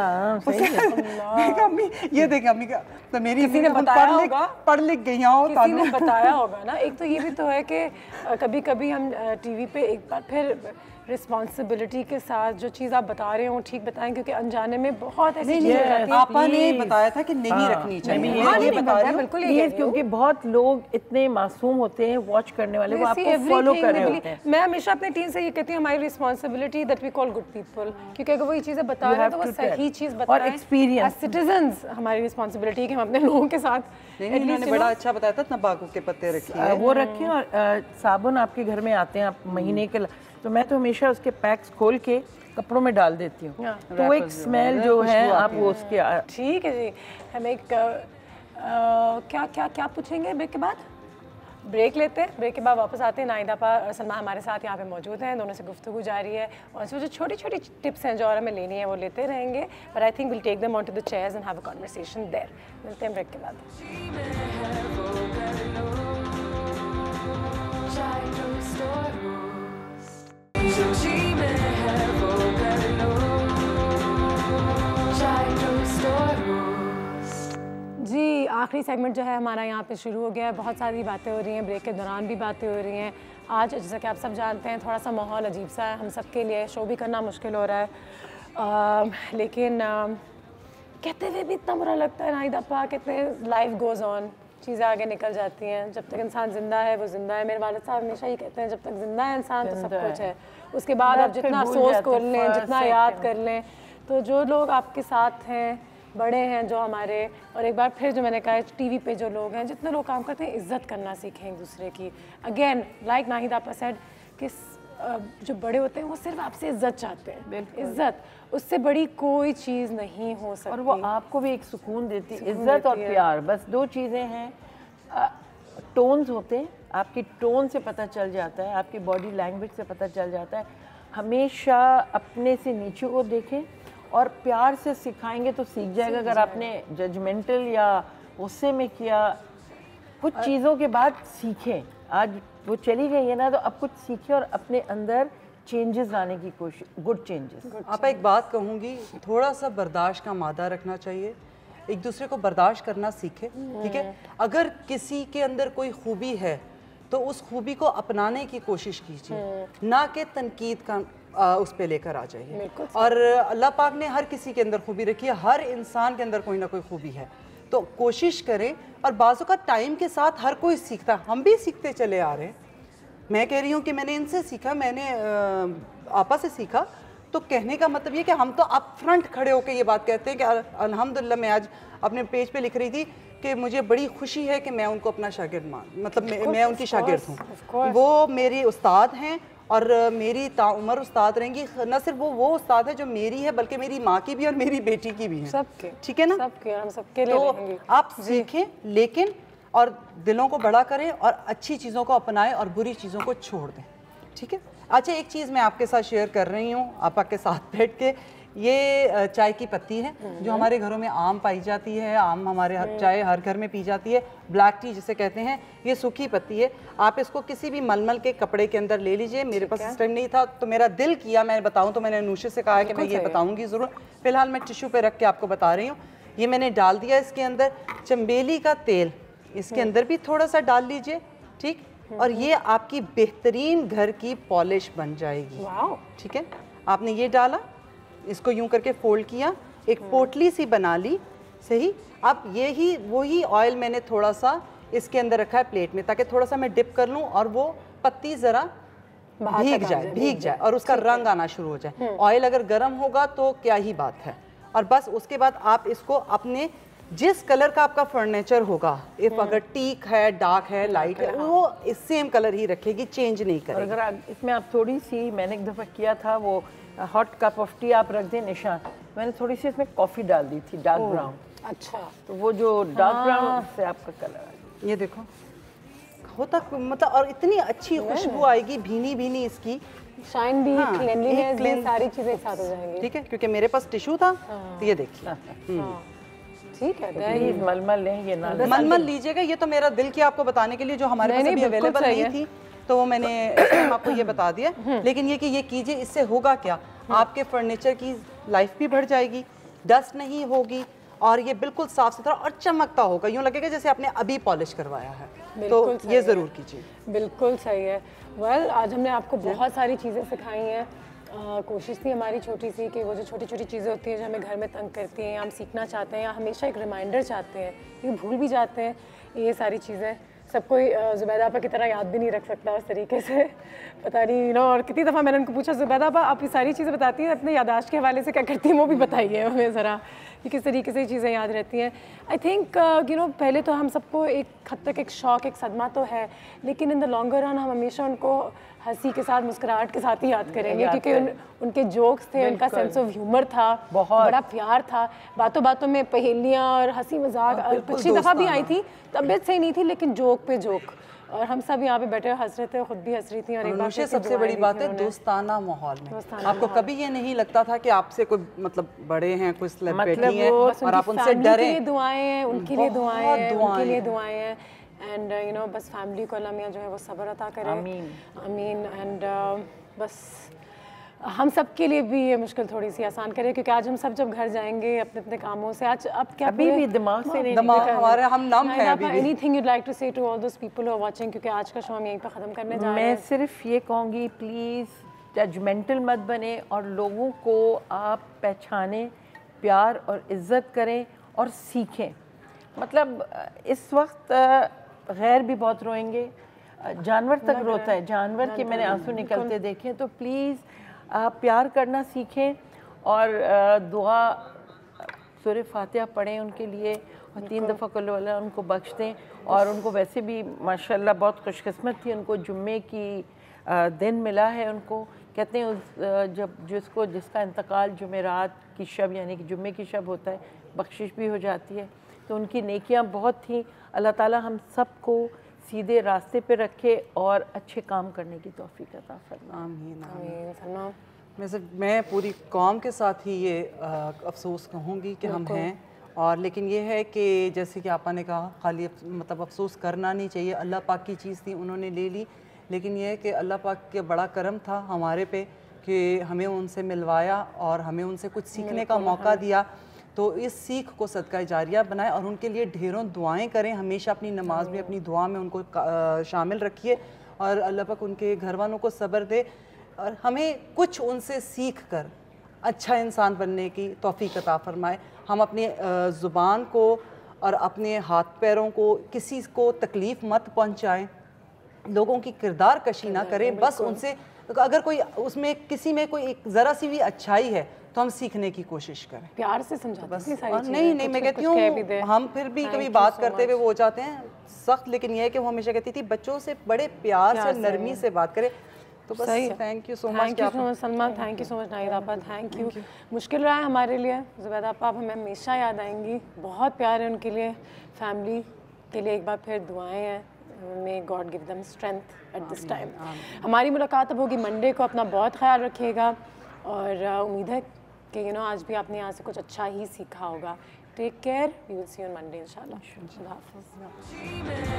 अम्मी ये देखे, अम्मी का तो मेरी किसी ने बताया होगा, पढ़ लिख गई हो, किसी ने बताया होगा ना। एक तो ये भी तो है कि कभी कभी हम टीवी पे एक बार फिर रिस्पॉन्सिबिलिटी के साथ जो चीज़ आप बता रहे हो ठीक बताएं, क्योंकि अनजाने में बहुत ऐसी चीजें रहती हैं। आपा ने बताया था कि नहीं रखनी चाहिए, ये बता रही हूं बिल्कुल, क्योंकि बहुत लोग इतने मासूम होते हैं, वॉच करने वाले, वो आपको फॉलो कर रहे होते हैं। मैं हमेशा अपने टीम से ये कहती हूँ, हमारी responsibility that we call good people, क्योंकि अगर वो ये चीज़ें बता रहे हैं तो वो सही चीज़ बता रहे हैं। एक्सपीरियंस सिटीजंस हमारी रिस्पॉन्सिबिलिटी कि हम अपने लोगों के साथ। इन्होंने बड़ा अच्छा बताया था, तंबाकू के पत्ते रखिए, वो रखें, और साबुन आपके घर में आते हैं आप महीने के, तो मैं तो हमेशा उसके पैक्स खोल के कपड़ों में डाल देती हूँ, तो वो एक स्मेल जो है आप वो उसके। ठीक है जी, हम एक क्या क्या क्या पूछेंगे ब्रेक के बाद? ब्रेक लेते हैं, ब्रेक के बाद वापस आते हैं। नाहिदा और सलमा हमारे साथ यहाँ पे मौजूद हैं, दोनों से गुफ्तगू जारी है, और जो छोटी छोटी टिप्स हैं जो और हमें लेनी है वो लेते रहेंगे, but I think will take them on to the chairs and have a conversation there. मिलते हैं ब्रेक के बाद। जी, आखिरी सेगमेंट जो है हमारा यहाँ पे शुरू हो गया है। बहुत सारी बातें हो रही हैं, ब्रेक के दौरान भी बातें हो रही हैं। आज जैसा कि आप सब जानते हैं, थोड़ा सा माहौल अजीब सा है हम सब के लिए, शो भी करना मुश्किल हो रहा है, लेकिन कहते हुए भी इतना बुरा लगता है। नाहिदा पा कहते हैं लाइफ गोज़ ऑन, चीज़ें आगे निकल जाती हैं। जब तक इंसान जिंदा है वो जिंदा है। मेरे वालिद साहब हमेशा ही कहते हैं जब तक जिंदा है इंसान तो सब कुछ है। उसके बाद आप जितना अफसोस कर लें, जितना याद कर लें, तो जो लोग आपके साथ हैं, बड़े हैं जो हमारे, और एक बार फिर जो मैंने कहा टीवी पे जो लोग हैं, जितने लोग काम करते हैं, इज्जत करना सीखें एक दूसरे की। अगेन लाइक नाहिद आपा सेड कि जो बड़े होते हैं वो सिर्फ आपसे इज्जत चाहते हैं, इज्जत, उससे बड़ी कोई चीज़ नहीं हो सकती। और वो आपको भी एक सुकून देती है, इज्जत और प्यार, बस दो चीज़ें हैं। टोन्स होते हैं, आपकी टोन से पता चल जाता है, आपकी बॉडी लैंग्वेज से पता चल जाता है। हमेशा अपने से नीचे को देखें और प्यार से सिखाएंगे तो सीख जाएगा। अगर आपने जजमेंटल या गुस्से में किया, कुछ चीज़ों के बाद सीखें। आज वो चली गई है ना, तो अब कुछ सीखें और अपने अंदर चेंजेस लाने की कोशिश, गुड चेंजेस। आप एक बात कहूँगी, थोड़ा सा बर्दाश्त का मादा रखना चाहिए, एक दूसरे को बर्दाश्त करना सीखे, ठीक है। अगर किसी के अंदर कोई खूबी है तो उस खूबी को अपनाने की कोशिश कीजिए, ना कि तनकीद का उस पे लेकर आ जाइए। और अल्लाह पाक ने हर किसी के अंदर खूबी रखी है, हर इंसान के अंदर कोई ना कोई खूबी है, तो कोशिश करें। और बाज़ों का टाइम के साथ हर कोई सीखता, हम भी सीखते चले आ रहे हैं। मैं कह रही हूँ कि मैंने इनसे सीखा, मैंने आपा से सीखा, तो कहने का मतलब ये कि हम तो अप फ्रंट खड़े होकर ये बात कहते हैं कि अल्हम्दुलिल्लाह। मैं आज अपने पेज पे लिख रही थी कि मुझे बड़ी खुशी है कि मैं उनको अपना शागिर्द मैं उनकी शागिर्द हूँ। वो मेरी उस्ताद हैं और मेरी ताउम्र उस्ताद रहेंगी। न सिर्फ वो उस्ताद है जो मेरी है, बल्कि मेरी माँ की भी और मेरी बेटी की भी है, सबके, ठीक है ना, सबके, हम सबके लिए रहेंगे। आप सीखें, लेकिन और दिलों को बड़ा करें और अच्छी चीज़ों को अपनाएं और बुरी चीज़ों को छोड़ दें, ठीक है। अच्छा, एक चीज़ मैं आपके साथ शेयर कर रही हूँ आपा के साथ बैठ के। ये चाय की पत्ती है जो हमारे घरों में आम पाई जाती है, आम हमारे चाय हर घर में पी जाती है, ब्लैक टी जिसे कहते हैं। ये सूखी पत्ती है, आप इसको किसी भी मलमल के कपड़े के अंदर ले लीजिए। मेरे पास इस टाइम नहीं था तो मेरा दिल किया मैं बताऊं, तो मैंने नूशे से कहा है कि मैं ये बताऊंगी ज़रूर। फिलहाल मैं टिश्यू पे रख के आपको बता रही हूँ। ये मैंने डाल दिया इसके अंदर। चंबेली का तेल इसके अंदर भी थोड़ा सा डाल लीजिए, ठीक। और ये आपकी बेहतरीन घर की पॉलिश बन जाएगी, ठीक है। आपने ये डाला, इसको यूं करके फोल्ड किया, एक पोटली सी बना ली, सही। अब यही वही ऑयल मैंने थोड़ा सा इसके अंदर रखा है प्लेट में, ताकि थोड़ा सा मैं डिप कर लूं और वो पत्ती ज़रा भीग जाए और उसका रंग आना शुरू हो जाए। ऑयल अगर गर्म होगा तो क्या ही बात है। और बस उसके बाद आप इसको अपने जिस कलर का आपका फर्नीचर होगा, इफ अगर टीक है, डार्क है, लाइट है, वो सेम कलर ही रखेगी, चेंज नहीं करेगी। अगर इसमें आप थोड़ी सी, मैंने एक दफ़ा किया था, वो हॉट कप ऑफ टी आप रख दें निशान, मैंने थोड़ी सी इसमें कॉफ़ी डाल दी थी, डार्क ब्राउन। अच्छा, तो वो जो डार्क ब्राउन से आपका कलर, ये देखो होता, मतलब और इतनी अच्छी खुशबू आएगी, भीनी भीनी इसकी शाइन भी, क्लीनलीनेस भी, सारी चीज़ें एक साथ हो जाएंगी, ठीक है। क्योंकि मेरे पास टिश्यू था, तो ये देखिए, ठीक है। प्लीज मलमल लें, ये ना मलमल लीजिएगा। ये तो मेरा दिल किया आपको बताने के लिए, जो हमारे पास अभी अवेलेबल नहीं थी, तो वो मैंने आपको ये बता दिया। लेकिन ये कि ये कीजिए, इससे होगा क्या, आपके फर्नीचर की लाइफ भी बढ़ जाएगी, डस्ट नहीं होगी और ये बिल्कुल साफ सुथरा और चमकता होगा, यूँ लगेगा जैसे आपने अभी पॉलिश करवाया है। तो ये ज़रूर कीजिए। बिल्कुल सही है। वेल, आज हमने आपको बहुत सारी चीज़ें सिखाई हैं। कोशिश थी हमारी छोटी सी कि वो जो छोटी छोटी चीज़ें होती हैं जो हमें घर में तंग करती हैं, या हम सीखना चाहते हैं या हमेशा एक रिमाइंडर चाहते हैं, ये भूल भी जाते हैं, ये सारी चीज़ें सब कोई ज़ुबैदा आपा की तरह याद भी नहीं रख सकता उस तरीके से, पता नहीं और कितनी दफ़ा मैंने उनको पूछा, ज़ुबैदा आपा आप ये सारी चीज़ें बताती हैं, अपने याददाश्त के हवाले से क्या करती हैं वो भी बताइए हमें ज़रा, कि किस तरीके से चीज़ें याद रहती हैं। आई थिंक पहले तो हम सबको एक हद तक एक शौक, एक सदमा तो है, लेकिन इन द लॉन्गर रन हम हमेशा उनको हंसी के साथ, मुस्कुराहट के साथ ही याद करेंगे, क्योंकि उनके जोक्स थे, उनका सेंस ऑफ ह्यूमर था, बहुत बड़ा प्यार था, बातों बातों में पहेलियाँ और हंसी मजाक। पिछली दफ़ा भी आई थी, तबीयत सही नहीं थी, लेकिन जोक पे जोक, और हम सब यहाँ पे बैठे हंस रहे थे, खुद भी हंस रही थी। और एक बार सबसे बड़ी बात है दोस्ताना माहौल में, आपको कभी ये नहीं लगता था कि आपसे कोई मतलब बड़े हैं, कोई सेलिब्रिटी हैं और आप उनसे डरे। दुआएं हैं उनके लिए, दुआएं हैं उनके लिए, दुआएं हैं। एंड बस फैमिली को अल्लाह मियां जो है वो सब्र अता करे, आमीन। एंड बस हम सब के लिए भी ये मुश्किल थोड़ी सी आसान करे, क्योंकि आज हम सब जब घर जाएंगे अपने अपने कामों से, आज अब क्या अभी भी दिमाग से नहीं, दिमाग हमारे, हम नम हैं अभी भी। Anything you'd like to say to all those people who are watching, क्योंकि आज का शो हम यहीं पर ख़त्म करने जा रहे हैं। मैं सिर्फ ये कहूँगी, प्लीज़ जजमेंटल मत बने और लोगों को आप पहचानें, प्यार और इज़्ज़त करें और सीखें। मतलब इस वक्त गैर भी बहुत रोएंगे, जानवर तक रोता है, जानवर के मैंने आंसू निकलते देखे। तो प्लीज़ आप प्यार करना सीखें और दुआ सूरह फातिहा पढ़ें उनके लिए और 3 दफ़ा कुल वाला उनको बख्श दें। और उनको वैसे भी माशाल्लाह बहुत खुशकिस्मत थी, उनको जुम्मे की दिन मिला है। उनको कहते हैं उस जब जिसका इंतकाल जुमेरात की शब यानी कि जुम्मे की शब होता है, बख्शिश भी हो जाती है। तो उनकी नेकियां बहुत थी। अल्लाह ताला हम सबको सीधे रास्ते पे रखे और अच्छे काम करने की तौफीक अता फरमाए। आमीन। मैं पूरी कौम के साथ ही ये अफसोस कहूँगी कि हम हैं। और लेकिन ये है कि जैसे कि आपा ने कहा, खाली मतलब अफसोस करना नहीं चाहिए। अल्लाह पाक की चीज़ थी, उन्होंने ले ली, लेकिन ये है कि अल्लाह पाक के बड़ा करम था हमारे पे कि हमें उनसे मिलवाया और हमें उनसे कुछ सीखने का मौका दिया। तो इस सीख को सदका जारिया बनाए और उनके लिए ढेरों दुआएं करें। हमेशा अपनी नमाज में, अपनी दुआ में उनको शामिल रखिए और अल्लाह पाक उनके घर वालों को सब्र दे और हमें कुछ उनसे सीख कर अच्छा इंसान बनने की तौफीक अता फरमाए। हम अपनी ज़ुबान को और अपने हाथ पैरों को किसी को तकलीफ़ मत पहुँचाएँ, लोगों की किरदार कशी ना करें। बस उनसे अगर कोई उसमें किसी में कोई एक ज़रा सी भी अच्छाई है तो हम सीखने की कोशिश करें, प्यार से समझाते बस। नहीं मैं कहती हूँ हम फिर भी कभी बात करते हुए वो हो जाते हैं सख्त, लेकिन ये है कि वो हमेशा कहती थी बच्चों से बड़े प्यार से नरमी से बात करें। तो बस thank you so much. Thank you so much Salma, thank you so much Nahid आपा, थैंक यू। मुश्किल रहा है हमारे लिए ज़ुबैदा आपा, आप हमें हमेशा याद आएंगी। बहुत प्यार है उनके लिए, फैमिली के लिए एक बार फिर दुआएं हैं। May God give them strength at this time. हमारी मुलाकात अब होगी मंडे को। अपना बहुत ख्याल रखिएगा और उम्मीद है कि आज भी आपने यहाँ से कुछ अच्छा ही सीखा होगा। Take care, we will see you on Monday इंशाल्लाह। खुदा हाफ़िज़।